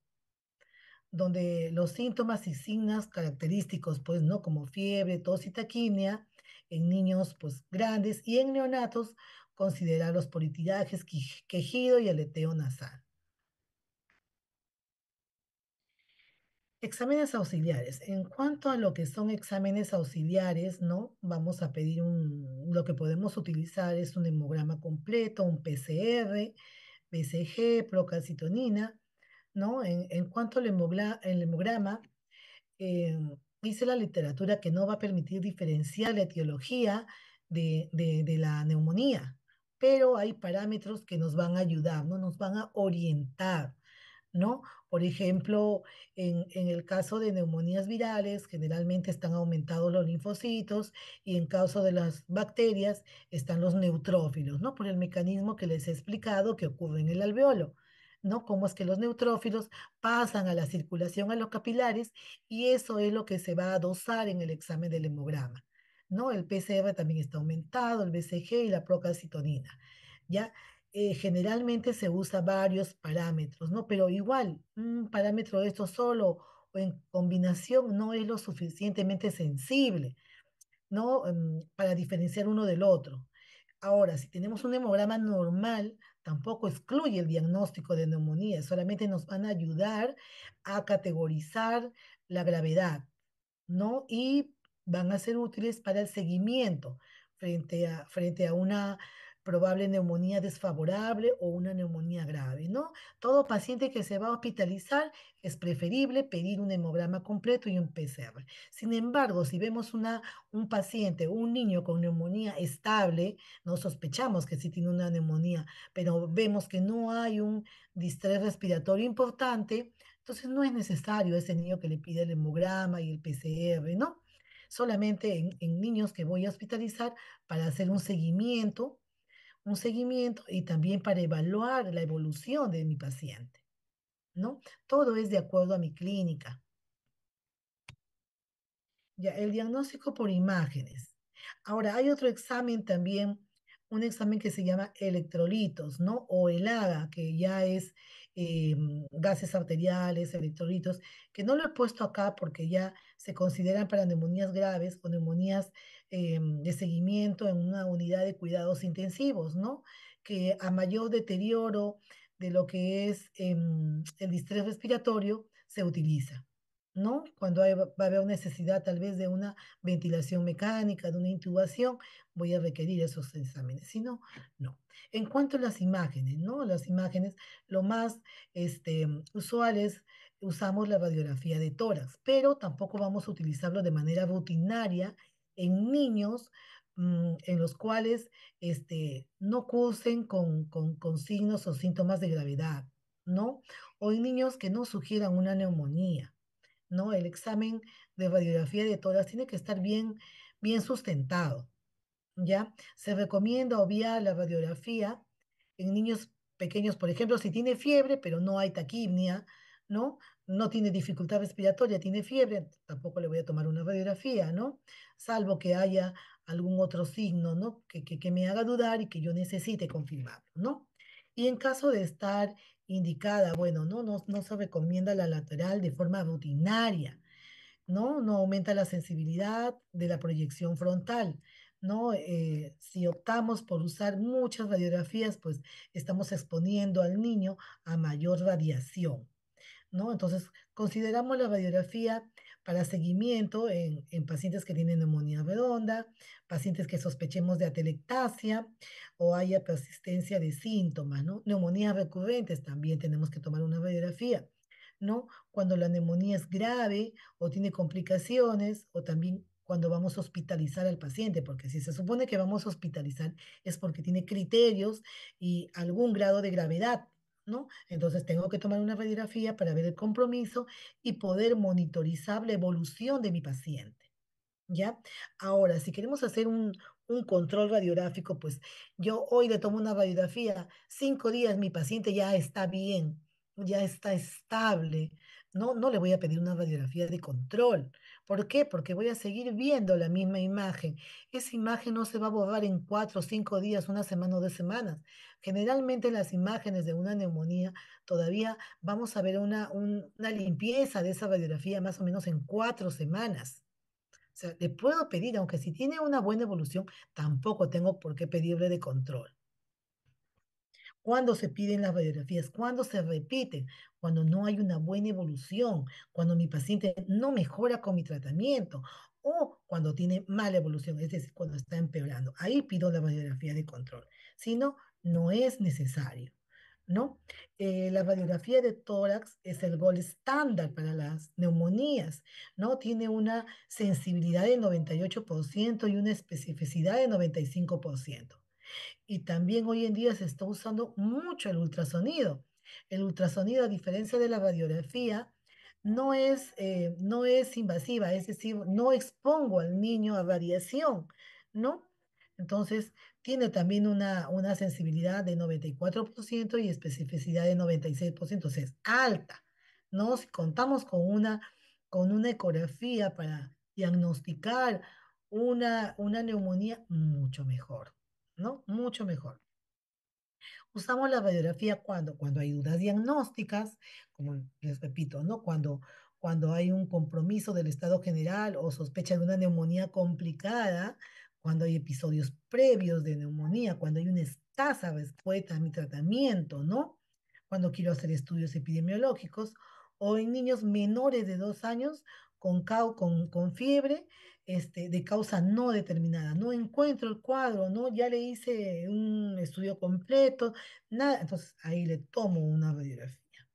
donde los síntomas y signos característicos, pues, ¿no? Como fiebre, tos y taquimia, en niños, pues, grandes y en neonatos, considerar los politirajes, quejido y aleteo nasal. Exámenes auxiliares. En cuanto a lo que son exámenes auxiliares, ¿no? Vamos a pedir lo que podemos utilizar es un hemograma completo, un PCR, BCG, procalcitonina, ¿no? En cuanto al el hemograma, eh, dice la literatura que no va a permitir diferenciar la etiología de la neumonía, pero hay parámetros que nos van a ayudar, ¿no? Nos van a orientar, ¿no? Por ejemplo, en el caso de neumonías virales, generalmente están aumentados los linfocitos y en caso de las bacterias están los neutrófilos, ¿no? Por el mecanismo que les he explicado que ocurre en el alveolo, ¿no? Cómo es que los neutrófilos pasan a la circulación a los capilares y eso es lo que se va a dosar en el examen del hemograma, ¿no? El PCR también está aumentado, el BCG y la procalcitonina, ¿ya? Generalmente se usa varios parámetros, ¿no? Pero igual, un parámetro de esto solo o en combinación no es lo suficientemente sensible, ¿no? Para diferenciar uno del otro. Ahora, si tenemos un hemograma normal, tampoco excluye el diagnóstico de neumonía, solamente nos van a ayudar a categorizar la gravedad, ¿no? Y van a ser útiles para el seguimiento frente a una probable neumonía desfavorable o una neumonía grave, ¿no? Todo paciente que se va a hospitalizar es preferible pedir un hemograma completo y un PCR. Sin embargo, si vemos un paciente o un niño con neumonía estable, no sospechamos que sí tiene una neumonía, pero vemos que no hay un distrés respiratorio importante, entonces no es necesario ese niño que le pide el hemograma y el PCR, ¿no? Solamente en niños que voy a hospitalizar para hacer un seguimiento y también para evaluar la evolución de mi paciente, ¿no? Todo es de acuerdo a mi clínica. Ya, el diagnóstico por imágenes. Ahora, hay otro examen también, un examen que se llama electrolitos, ¿no? O el AGA, que ya es gases arteriales, electrolitos, que no lo he puesto acá porque ya se consideran para neumonías graves o neumonías de seguimiento en una unidad de cuidados intensivos, ¿no? Que a mayor deterioro de lo que es el distrés respiratorio se utiliza. ¿No? Cuando va a haber necesidad tal vez de una ventilación mecánica, de una intubación, voy a requerir esos exámenes. Si no, no. En cuanto a las imágenes, ¿no? Las imágenes, lo más usual es usamos la radiografía de tórax, pero tampoco vamos a utilizarlo de manera rutinaria en niños en los cuales no cursen con signos o síntomas de gravedad, ¿no? O en niños que no sugieran una neumonía. ¿No? El examen de radiografía de tórax tiene que estar bien sustentado, ¿ya? Se recomienda obviar la radiografía en niños pequeños, por ejemplo, si tiene fiebre, pero no hay taquimia, ¿no? No tiene dificultad respiratoria, tiene fiebre, tampoco le voy a tomar una radiografía, ¿no? Salvo que haya algún otro signo, ¿no? Que me haga dudar y que yo necesite confirmarlo, ¿no? Y en caso de estar indicada, bueno, no se recomienda la lateral de forma rutinaria, ¿no? No aumenta la sensibilidad de la proyección frontal, ¿no? Si optamos por usar muchas radiografías, pues estamos exponiendo al niño a mayor radiación, ¿no? Entonces, consideramos la radiografía para seguimiento en pacientes que tienen neumonía redonda, pacientes que sospechemos de atelectasia o haya persistencia de síntomas, ¿no? Neumonías recurrentes también tenemos que tomar una radiografía, ¿no? Cuando la neumonía es grave o tiene complicaciones o también cuando vamos a hospitalizar al paciente, porque si se supone que vamos a hospitalizar es porque tiene criterios y algún grado de gravedad, ¿no? Entonces tengo que tomar una radiografía para ver el compromiso y poder monitorizar la evolución de mi paciente. ¿Ya? Ahora, si queremos hacer un control radiográfico, pues yo hoy le tomo una radiografía, 5 días mi paciente ya está bien, ya está estable. No, no le voy a pedir una radiografía de control. ¿Por qué? Porque voy a seguir viendo la misma imagen. Esa imagen no se va a borrar en 4 o 5 días, una semana o 2 semanas. Generalmente las imágenes de una neumonía todavía vamos a ver una limpieza de esa radiografía más o menos en 4 semanas. O sea, le puedo pedir, aunque si tiene una buena evolución, tampoco tengo por qué pedirle de control. Cuando se piden las radiografías, cuando se repiten, cuando no hay una buena evolución, cuando mi paciente no mejora con mi tratamiento o cuando tiene mala evolución, es decir, cuando está empeorando. Ahí pido la radiografía de control. Si no, no es necesario, ¿no? La radiografía de tórax es el gol estándar para las neumonías, ¿no? Tiene una sensibilidad de 98% y una especificidad de 95%. Y también hoy en día se está usando mucho el ultrasonido. El ultrasonido, a diferencia de la radiografía, no es invasiva, es decir, no expongo al niño a radiación, ¿no? Entonces, tiene también una sensibilidad de 94% y especificidad de 96%, o sea, es alta, ¿no? Si contamos con una ecografía para diagnosticar una neumonía, mucho mejor. ¿No? Mucho mejor. Usamos la radiografía cuando hay dudas diagnósticas, como les repito, ¿no? Cuando hay un compromiso del estado general o sospecha de una neumonía complicada, cuando hay episodios previos de neumonía, cuando hay una escasa respuesta a mi tratamiento, ¿no? Cuando quiero hacer estudios epidemiológicos, o en niños menores de 2 años con fiebre de causa no determinada. No encuentro el cuadro, ¿no? Ya le hice un estudio completo, nada. Entonces ahí le tomo una radiografía.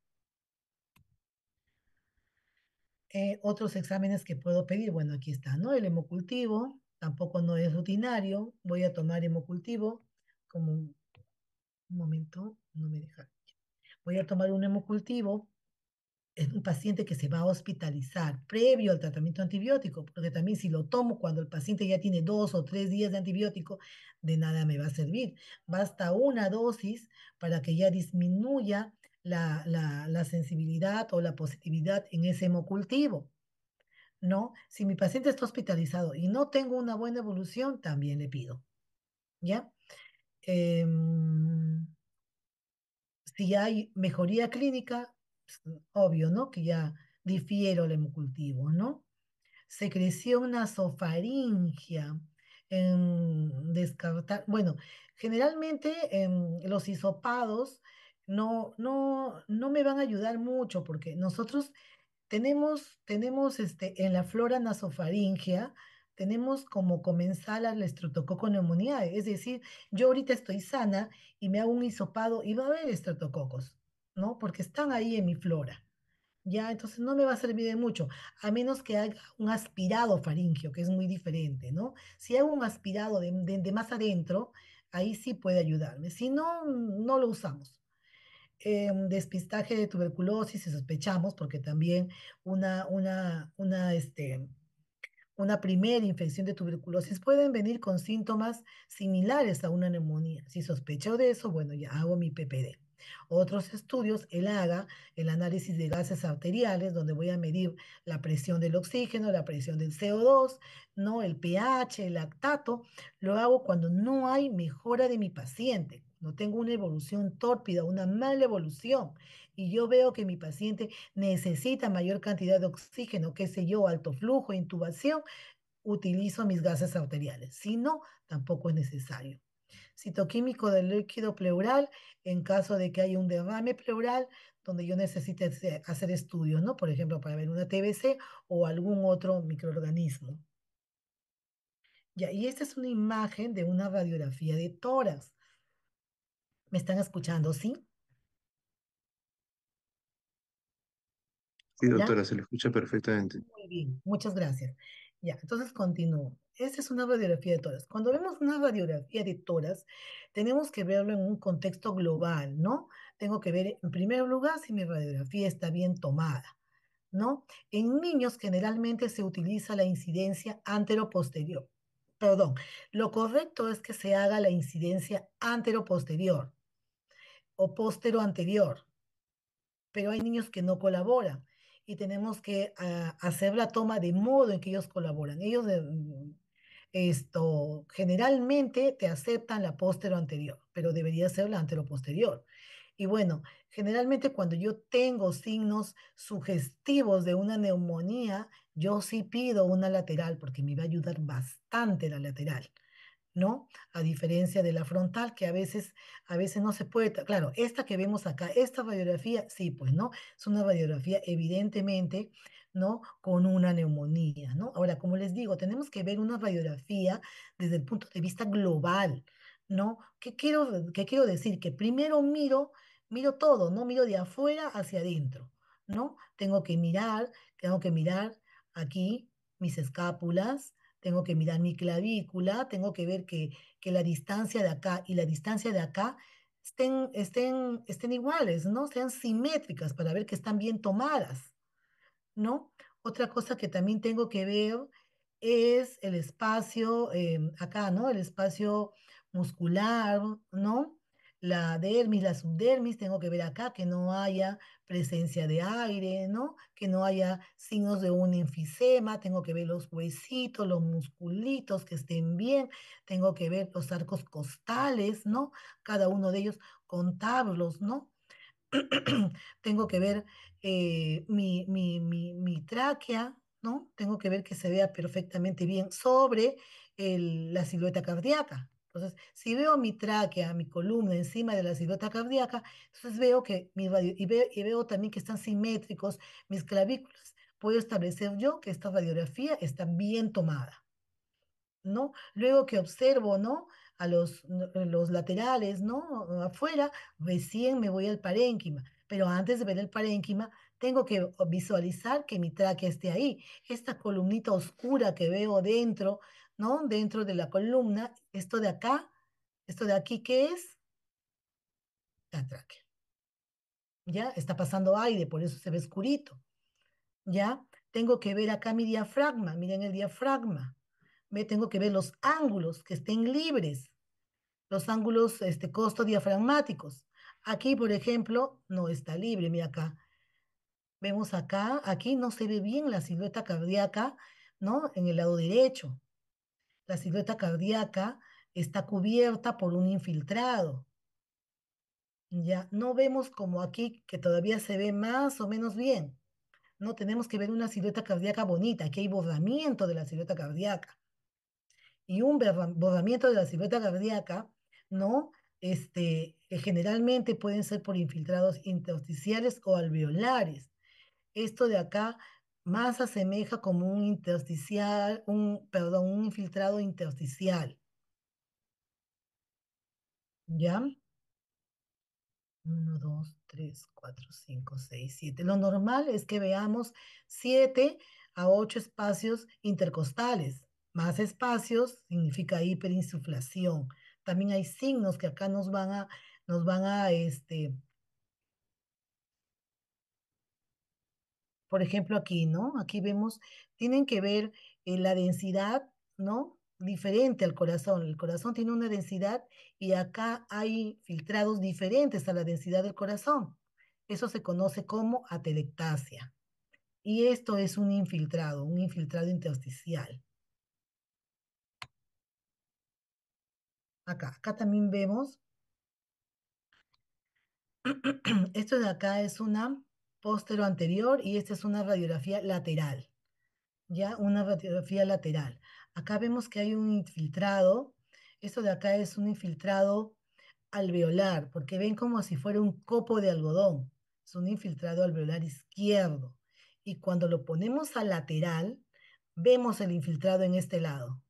Otros exámenes que puedo pedir, bueno, aquí está, ¿no? El hemocultivo, tampoco no es rutinario. Voy a tomar hemocultivo, como un momento, no me deja. Voy a tomar un hemocultivo. Es un paciente que se va a hospitalizar previo al tratamiento antibiótico, porque también si lo tomo cuando el paciente ya tiene 2 o 3 días de antibiótico, de nada me va a servir. Basta una dosis para que ya disminuya la sensibilidad o la positividad en ese hemocultivo, ¿no? Si mi paciente está hospitalizado y no tengo una buena evolución, también le pido, ¿ya? Em, si hay mejoría clínica, pues, obvio, ¿no? Que ya difiero el hemocultivo, ¿no? Secreción nasofaringea, descartar, bueno, generalmente los hisopados no me van a ayudar mucho porque nosotros tenemos en la flora nasofaringea, tenemos como comensal al Streptococcus pneumoniae, es decir, yo ahorita estoy sana y me hago un hisopado y va a haber estreptococos, ¿no? Porque están ahí en mi flora. Ya, entonces no me va a servir de mucho, a menos que haga un aspirado faríngeo, que es muy diferente, ¿no? Si hago un aspirado de más adentro, ahí sí puede ayudarme. Si no, no lo usamos. Despistaje de tuberculosis, si sospechamos, porque también una, una, una, este, una primera infección de tuberculosis pueden venir con síntomas similares a una neumonía. Si sospecho de eso, bueno, ya hago mi PPD. Otros estudios, el AGA, el análisis de gases arteriales, donde voy a medir la presión del oxígeno, la presión del CO2, ¿no? El pH, el lactato, lo hago cuando no hay mejora de mi paciente, no tengo una evolución tórpida, una mala evolución, y yo veo que mi paciente necesita mayor cantidad de oxígeno, qué sé yo, alto flujo, intubación, utilizo mis gases arteriales. Si no, tampoco es necesario. Citoquímico del líquido pleural en caso de que haya un derrame pleural donde yo necesite hacer estudios, ¿no? Por ejemplo, para ver una TBC o algún otro microorganismo. Ya, y esta es una imagen de una radiografía de tórax. ¿Me están escuchando? ¿Sí? Sí, Hola. doctora, se le escucha perfectamente. Muy bien, muchas gracias. Ya, entonces continúo. Esta es una radiografía de toras. Cuando vemos una radiografía de toras, tenemos que verlo en un contexto global, ¿no? Tengo que ver, en primer lugar, si mi radiografía está bien tomada, ¿no? En niños generalmente se utiliza la incidencia antero-posterior. Perdón, lo correcto es que se haga la incidencia antero-posterior o postero-anterior, pero hay niños que no colaboran y tenemos que hacer la toma de modo en que ellos colaboran. Ellos generalmente te aceptan la póstero anterior, pero debería ser la antero posterior. Y bueno, generalmente cuando yo tengo signos sugestivos de una neumonía, yo sí pido una lateral porque me va a ayudar bastante la lateral. ¿No? A diferencia de la frontal, que a veces no se puede, claro, esta que vemos acá, esta radiografía, sí, pues, ¿no? Es una radiografía evidentemente, ¿no? Con una neumonía, ¿no? Ahora, como les digo, tenemos que ver una radiografía desde el punto de vista global, ¿no? Qué quiero decir? Que primero miro todo, ¿no? Miro de afuera hacia adentro, ¿no? Tengo que mirar aquí mis escápulas, tengo que mirar mi clavícula, tengo que ver que la distancia de acá y la distancia de acá estén iguales, ¿no? Sean simétricas para ver que están bien tomadas. ¿No? Otra cosa que también tengo que ver es el espacio, acá, ¿no? El espacio muscular, ¿no? La dermis, la subdermis, tengo que ver acá que no haya presencia de aire, ¿no? Que no haya signos de un enfisema, tengo que ver los huesitos, los musculitos que estén bien, tengo que ver los arcos costales, ¿no? Cada uno de ellos, contarlos, ¿no? Tengo que ver mi tráquea, ¿no? Tengo que ver que se vea perfectamente bien sobre la silueta cardíaca. Entonces, si veo mi tráquea, mi columna encima de la silueta cardíaca, entonces veo que y veo también que están simétricos mis clavículas. Puedo establecer yo que esta radiografía está bien tomada. ¿No? Luego que observo, ¿no? A los laterales, ¿no? Afuera, recién me voy al parénquima. Pero antes de ver el parénquima, tengo que visualizar que mi tráquea esté ahí. Esta columnita oscura que veo dentro, ¿no? Dentro de la columna, esto de acá, esto de aquí, ¿qué es? La tráquea. ¿Ya? Está pasando aire, por eso se ve oscurito. ¿Ya? Tengo que ver acá mi diafragma, miren el diafragma. Tengo que ver los ángulos que estén libres, los ángulos costodiafragmáticos. Aquí, por ejemplo, no está libre, mira acá. Vemos acá, aquí no se ve bien la silueta cardíaca, ¿no? En el lado derecho. La silueta cardíaca está cubierta por un infiltrado. Ya, no vemos como aquí que todavía se ve más o menos bien. No tenemos que ver una silueta cardíaca bonita. Aquí hay borramiento de la silueta cardíaca. Y un borramiento de la silueta cardíaca, ¿no? Generalmente pueden ser por infiltrados intersticiales o alveolares. Esto de acá más asemeja como un intersticial, perdón, un infiltrado intersticial, ¿ya? Uno, 2, 3, 4, 5, 6, 7. Lo normal es que veamos 7 a 8 espacios intercostales. Más espacios significa hiperinsuflación. También hay signos que acá nos van a, por ejemplo, aquí, ¿no? Aquí vemos, tienen que ver la densidad, ¿no? Diferente al corazón. El corazón tiene una densidad y acá hay filtrados diferentes a la densidad del corazón. Eso se conoce como atelectasia. Y esto es un infiltrado intersticial. Acá también vemos, esto de acá es una póstero anterior y esta es una radiografía lateral. Ya una radiografía lateral. Acá vemos que hay un infiltrado. Esto de acá es un infiltrado alveolar, porque ven como si fuera un copo de algodón. Es un infiltrado alveolar izquierdo. Y cuando lo ponemos al lateral, vemos el infiltrado en este lado.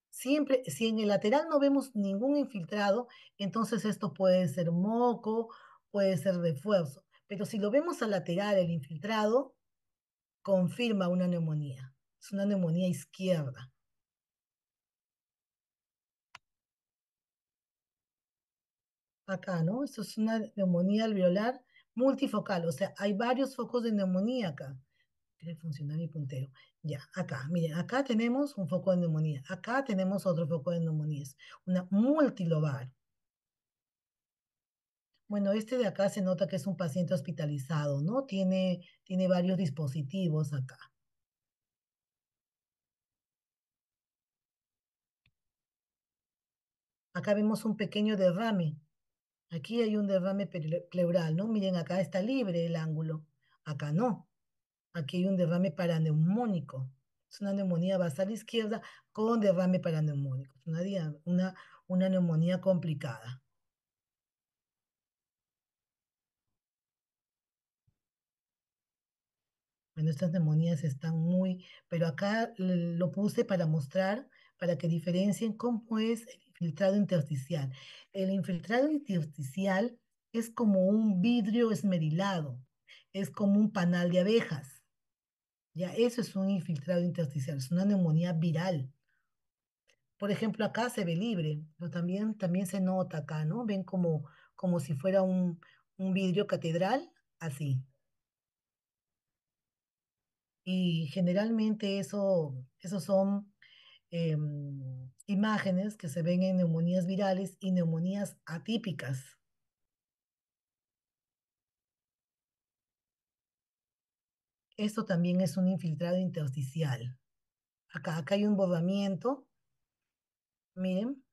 Siempre, si en el lateral no vemos ningún infiltrado, entonces esto puede ser moco, puede ser refuerzo. Pero si lo vemos al lateral, el infiltrado, confirma una neumonía. Es una neumonía izquierda. Acá, ¿no? Esto es una neumonía alveolar multifocal, o sea, hay varios focos de neumonía acá. Quiere funcionar mi puntero. Ya, acá, miren, acá tenemos un foco de neumonía, acá tenemos otro foco de neumonía, es una multilobar. Bueno, este de acá se nota que es un paciente hospitalizado, ¿no? Tiene varios dispositivos acá. Acá vemos un pequeño derrame. Aquí hay un derrame pleural, ¿no? Miren, acá está libre el ángulo. Acá no. Aquí hay un derrame paraneumónico. Es una neumonía basal izquierda con derrame paraneumónico. Es una neumonía complicada. Bueno, estas neumonías están muy, pero acá lo puse para mostrar, para que diferencien cómo es el infiltrado intersticial. El infiltrado intersticial es como un vidrio esmerilado, es como un panal de abejas. Ya, eso es un infiltrado intersticial, es una neumonía viral. Por ejemplo, acá se ve libre, pero también se nota acá, ¿no? Ven como si fuera un vidrio catedral, así. Y generalmente esos son imágenes que se ven en neumonías virales y neumonías atípicas. Esto también es un infiltrado intersticial. Acá hay un bordamiento, miren,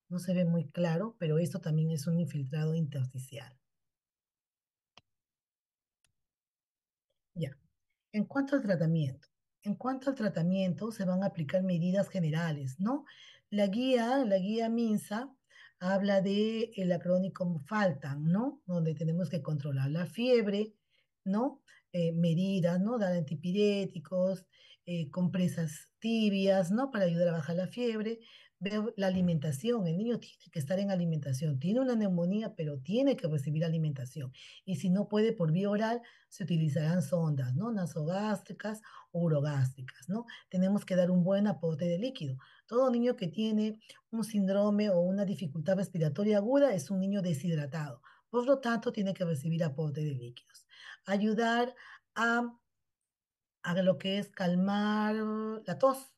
no se ve muy claro, pero esto también es un infiltrado intersticial. Ya. En cuanto al tratamiento, se van a aplicar medidas generales, ¿no? La guía MINSA habla de el acrónico FALTAN, ¿no? Donde tenemos que controlar la fiebre, ¿no? Medidas, ¿no? Dar antipiréticos, compresas tibias, ¿no? Para ayudar a bajar la fiebre. Ver la alimentación, el niño tiene que estar en alimentación, tiene una neumonía, pero tiene que recibir alimentación. Y si no puede por vía oral, se utilizarán sondas, ¿no? Nasogástricas o urogástricas, ¿no? Tenemos que dar un buen aporte de líquido. Todo niño que tiene un síndrome o una dificultad respiratoria aguda es un niño deshidratado. Por lo tanto, tiene que recibir aporte de líquidos. Ayudar a, a lo que es calmar la tos.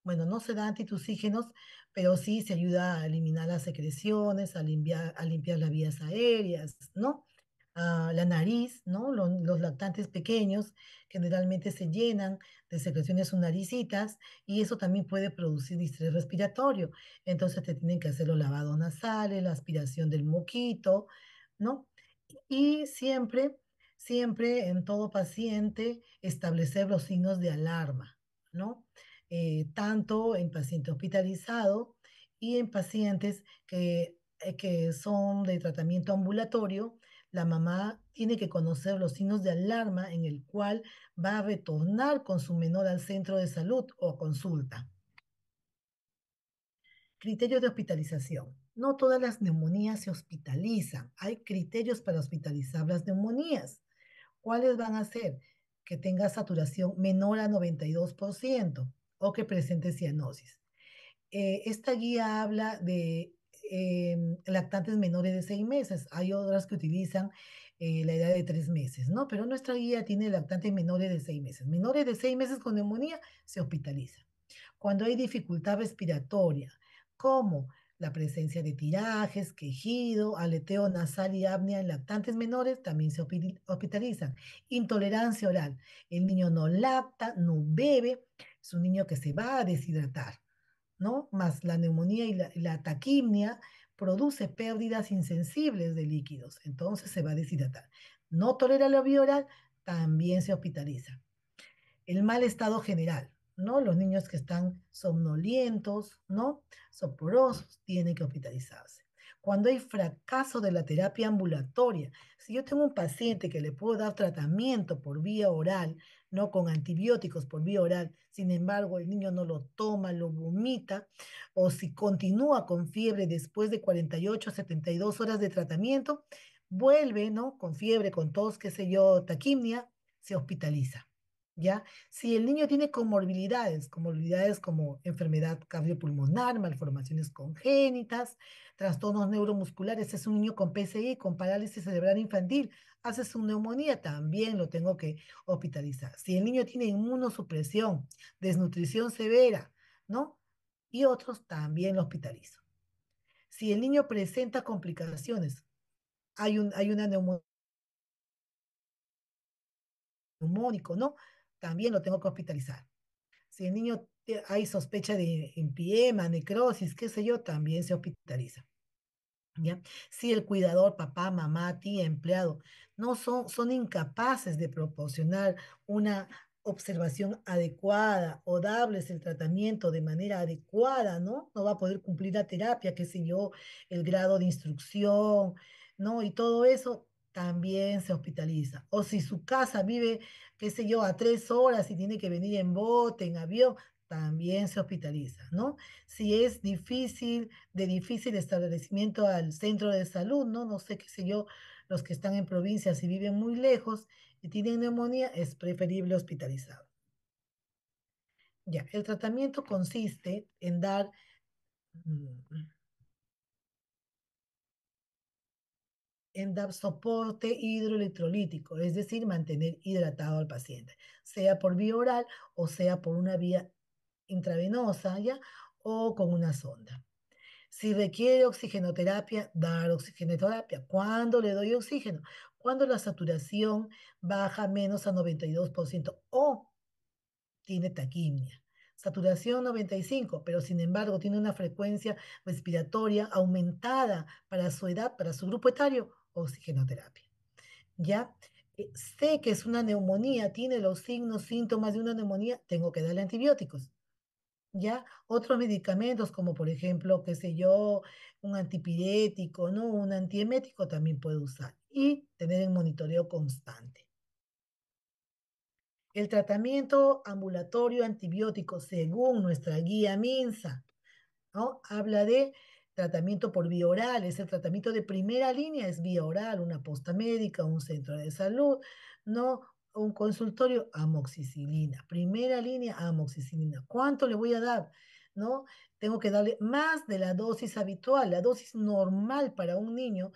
Bueno, no se da antitusígenos, pero sí se ayuda a eliminar las secreciones, a limpiar las vías aéreas, ¿no? La nariz, ¿no? Los lactantes pequeños generalmente se llenan de secreciones sus naricitas y eso también puede producir distrés respiratorio. Entonces te tienen que hacer los lavados nasales, la aspiración del moquito, ¿no? Y siempre en todo paciente establecer los signos de alarma, ¿no? Tanto en paciente hospitalizado y en pacientes que son de tratamiento ambulatorio, la mamá tiene que conocer los signos de alarma en el cual va a retornar con su menor al centro de salud o a consulta. Criterios de hospitalización. No todas las neumonías se hospitalizan. Hay criterios para hospitalizar las neumonías. ¿Cuáles van a ser? Que tenga saturación menor a 92% o que presente cianosis. Esta guía habla de lactantes menores de 6 meses. Hay otras que utilizan la edad de 3 meses, ¿no? Pero nuestra guía tiene lactantes menores de 6 meses. Menores de 6 meses con neumonía se hospitaliza. Cuando hay dificultad respiratoria, como la presencia de tirajes, quejido, aleteo nasal y apnea en lactantes menores, también se hospitalizan. Intolerancia oral. El niño no lacta, no bebe, es un niño que se va a deshidratar, ¿no? Más la neumonía y la taquimia produce pérdidas insensibles de líquidos, entonces se va a deshidratar. No tolera la vía oral, también se hospitaliza. El mal estado general, ¿no? Los niños que están somnolientos, ¿no? Soporosos, tienen que hospitalizarse. Cuando hay fracaso de la terapia ambulatoria, si yo tengo un paciente que le puedo dar tratamiento por vía oral, no con antibióticos por vía oral, sin embargo el niño no lo toma, lo vomita, o si continúa con fiebre después de 48 a 72 horas de tratamiento, vuelve, ¿no? Con fiebre, con tos, qué sé yo, taquimia, se hospitaliza, ¿ya? Si el niño tiene comorbilidades como enfermedad cardiopulmonar, malformaciones congénitas, trastornos neuromusculares, es un niño con PCI, con parálisis cerebral infantil, hace su neumonía, también lo tengo que hospitalizar. Si el niño tiene inmunosupresión, desnutrición severa, ¿no? Y otros, también lo hospitalizo. Si el niño presenta complicaciones, hay una neumónico, ¿no? También lo tengo que hospitalizar. Si el niño hay sospecha de empiema, necrosis, qué sé yo, también se hospitaliza. ¿Ya? Si el cuidador, papá, mamá, tía, empleado, no son incapaces de proporcionar una observación adecuada o darles el tratamiento de manera adecuada, ¿no? No va a poder cumplir la terapia, qué sé yo, el grado de instrucción, ¿no? Y todo eso también se hospitaliza. O si su casa vive, qué sé yo, a 3 horas y tiene que venir en bote, en avión, también se hospitaliza, ¿no? Si es de difícil establecimiento al centro de salud, ¿no? No sé qué sé yo, los que están en provincias y viven muy lejos y tienen neumonía, es preferible hospitalizado. Ya, el tratamiento consiste mm, en dar soporte hidroelectrolítico, es decir, mantener hidratado al paciente, sea por vía oral o sea por una vía intravenosa, ¿ya? O con una sonda. Si requiere oxigenoterapia, dar oxigenoterapia. ¿Cuándo le doy oxígeno? Cuando la saturación baja menos a 92% o tiene taquimia. Saturación 95, pero sin embargo tiene una frecuencia respiratoria aumentada para su edad, para su grupo etario, oxigenoterapia. ¿Ya? Sé que es una neumonía, tiene los signos, síntomas de una neumonía, tengo que darle antibióticos. ¿Ya? Otros medicamentos, como por ejemplo, qué sé yo, un antipirético, ¿no? Un antiemético también puede usar y tener el monitoreo constante. El tratamiento ambulatorio antibiótico, según nuestra guía MINSA, ¿no? Habla de tratamiento por vía oral, es el tratamiento de primera línea, es vía oral, una posta médica, un centro de salud, ¿no? Un consultorio, amoxicilina. Primera línea, amoxicilina. ¿Cuánto le voy a dar? ¿No? Tengo que darle más de la dosis habitual. La dosis normal para un niño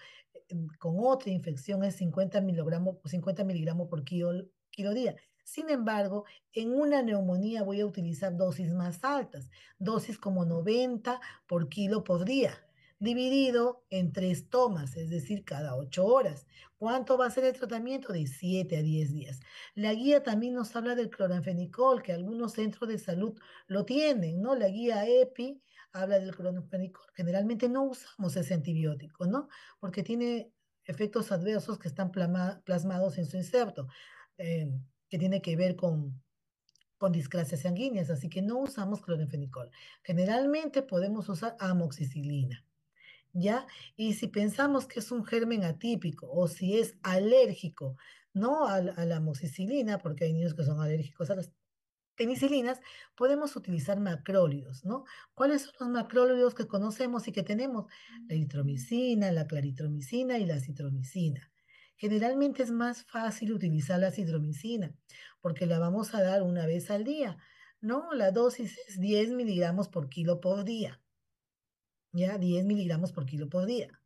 con otra infección es 50 miligramos por kilo día. Sin embargo, en una neumonía voy a utilizar dosis más altas, dosis como 90 por kilo por día, dividido en 3 tomas, es decir, cada 8 horas. ¿Cuánto va a ser el tratamiento? De 7 a 10 días. La guía también nos habla del cloranfenicol, que algunos centros de salud lo tienen, ¿no? La guía EPI habla del cloranfenicol. Generalmente no usamos ese antibiótico, ¿no? Porque tiene efectos adversos que están plasmados en su inserto, eh, que tiene que ver con discrasias sanguíneas, así que no usamos cloranfenicol. Generalmente podemos usar amoxicilina, ¿ya? Y si pensamos que es un germen atípico o si es alérgico, ¿no? A la amoxicilina, porque hay niños que son alérgicos a las penicilinas, podemos utilizar macrólidos, ¿no? ¿Cuáles son los macrólidos que conocemos y que tenemos? La eritromicina, la claritromicina y la citromicina. Generalmente es más fácil utilizar la citromicina porque la vamos a dar una vez al día, ¿no? La dosis es 10 miligramos por kilo por día, ¿ya? 10 miligramos por kilo por día.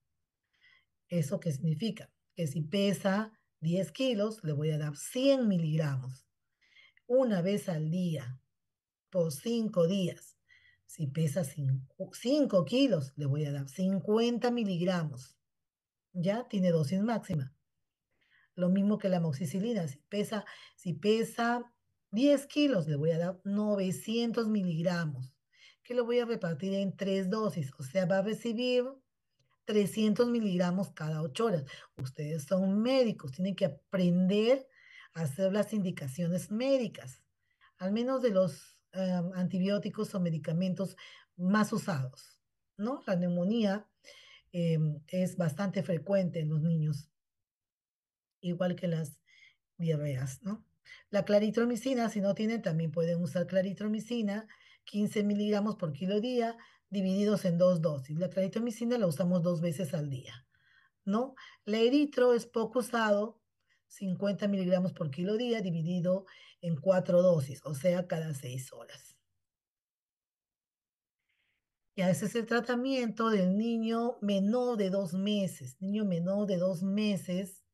¿Eso qué significa? Que si pesa 10 kilos, le voy a dar 100 miligramos una vez al día por 5 días. Si pesa 5 kilos, le voy a dar 50 miligramos. Ya tiene dosis máxima. Lo mismo que la amoxicilina. Si pesa 10 kilos, le voy a dar 900 miligramos, que lo voy a repartir en 3 dosis. O sea, va a recibir 300 miligramos cada 8 horas. Ustedes son médicos, tienen que aprender a hacer las indicaciones médicas, al menos de los antibióticos o medicamentos más usados, ¿no? La neumonía es bastante frecuente en los niños, igual que las diarreas, ¿no? La claritromicina, si no tienen, también pueden usar claritromicina, 15 miligramos por kilo día, divididos en 2 dosis. La claritromicina la usamos 2 veces al día. ¿no? La eritro es poco usado, 50 miligramos por kilo día, dividido en 4 dosis, o sea, cada 6 horas. Y ese es el tratamiento del niño menor de 2 meses. Niño menor de 2 meses,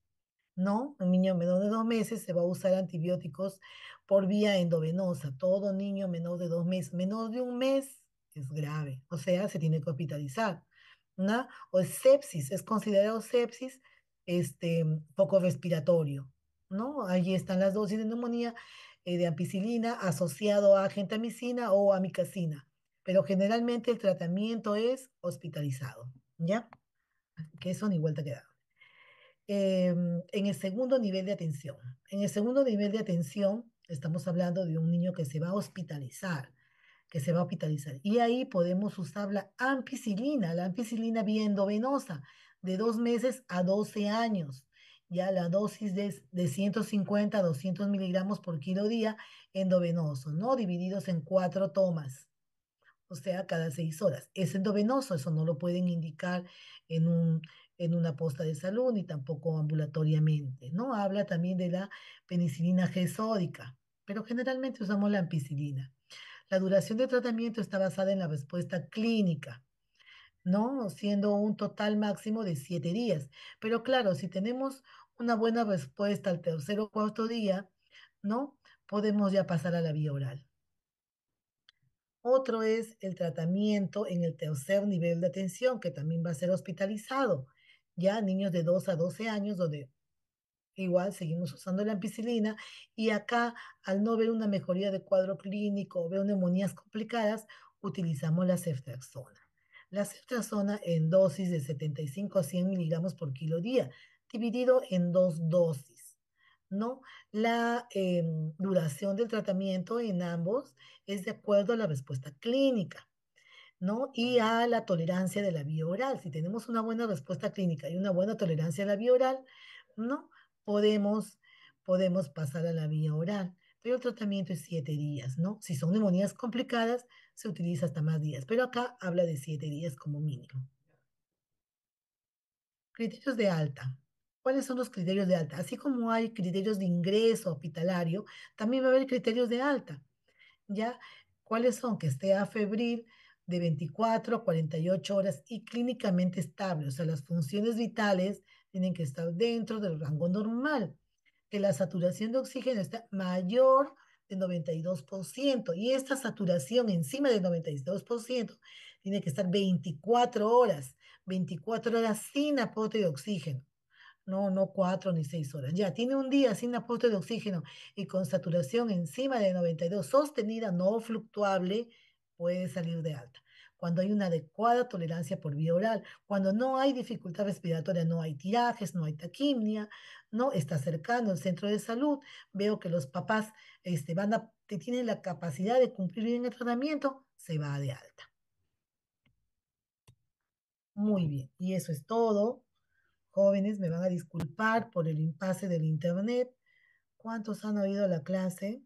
¿no? Un niño menor de 2 meses se va a usar antibióticos por vía endovenosa. Todo niño menor de 2 meses, menor de un mes, es grave. O sea, se tiene que hospitalizar, ¿no? O es sepsis, es considerado sepsis, foco respiratorio, ¿no? Allí están las dosis de neumonía, de ampicilina asociado a gentamicina o amicacina. Pero generalmente el tratamiento es hospitalizado, ¿ya? Que eso ni vuelta que dar. En el segundo nivel de atención. En el segundo nivel de atención estamos hablando de un niño que se va a hospitalizar, que se va a hospitalizar. Y ahí podemos usar la ampicilina vía endovenosa, de 2 meses a 12 años. Ya la dosis de 150 a 200 miligramos por kilo día endovenoso, ¿no? Divididos en 4 tomas, o sea, cada 6 horas. Es endovenoso, eso no lo pueden indicar en en una posta de salud ni tampoco ambulatoriamente, ¿no? Habla también de la penicilina G sódica, pero generalmente usamos la ampicilina. La duración de tratamiento está basada en la respuesta clínica, ¿no? Siendo un total máximo de 7 días. Pero claro, si tenemos una buena respuesta al tercer o cuarto día, ¿no? Podemos ya pasar a la vía oral. Otro es el tratamiento en el tercer nivel de atención, que también va a ser hospitalizado. Ya niños de 2 a 12 años, donde igual seguimos usando la ampicilina. Y acá, al no ver una mejoría de cuadro clínico o ver neumonías complicadas, utilizamos la ceftriaxona. La ceftriaxona en dosis de 75 a 100 miligramos por kilo día, dividido en 2 dosis, ¿no? La duración del tratamiento en ambos es de acuerdo a la respuesta clínica, ¿no? Y a la tolerancia de la vía oral. Si tenemos una buena respuesta clínica y una buena tolerancia a la vía oral, ¿no? Podemos, podemos pasar a la vía oral. Pero el tratamiento es 7 días, ¿no? Si son neumonías complicadas, se utiliza hasta más días. Pero acá habla de 7 días como mínimo. Criterios de alta. ¿Cuáles son los criterios de alta? Así como hay criterios de ingreso hospitalario, también va a haber criterios de alta. ¿Ya? ¿Cuáles son? Que esté afebril de 24 a 48 horas y clínicamente estable. O sea, las funciones vitales tienen que estar dentro del rango normal. Que la saturación de oxígeno esté mayor de 92%. Y esta saturación encima del 92% tiene que estar 24 horas sin aporte de oxígeno. No, no 4 ni 6 horas. Ya, tiene un día sin aporte de oxígeno y con saturación encima de 92 sostenida, no fluctuable, puede salir de alta. Cuando hay una adecuada tolerancia por vía oral, cuando no hay dificultad respiratoria, no hay tirajes, no hay taquimnia, no está cercano el centro de salud, veo que los papás que tienen la capacidad de cumplir bien el tratamiento, se va de alta. Muy bien, y eso es todo. Jóvenes, me van a disculpar por el impasse del internet. ¿Cuántos han oído la clase?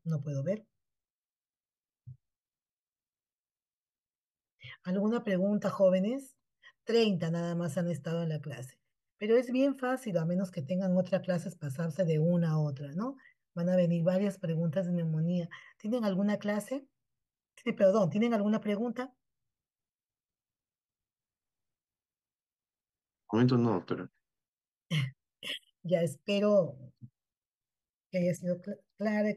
No puedo ver. ¿Alguna pregunta, jóvenes? 30 nada más han estado en la clase. Pero es bien fácil, a menos que tengan otra clase, es pasarse de una a otra, ¿no? Van a venir varias preguntas de neumonía. ¿Tienen alguna clase? Sí, perdón, ¿tienen alguna pregunta? Momento no, doctora. Ya espero que haya sido clara.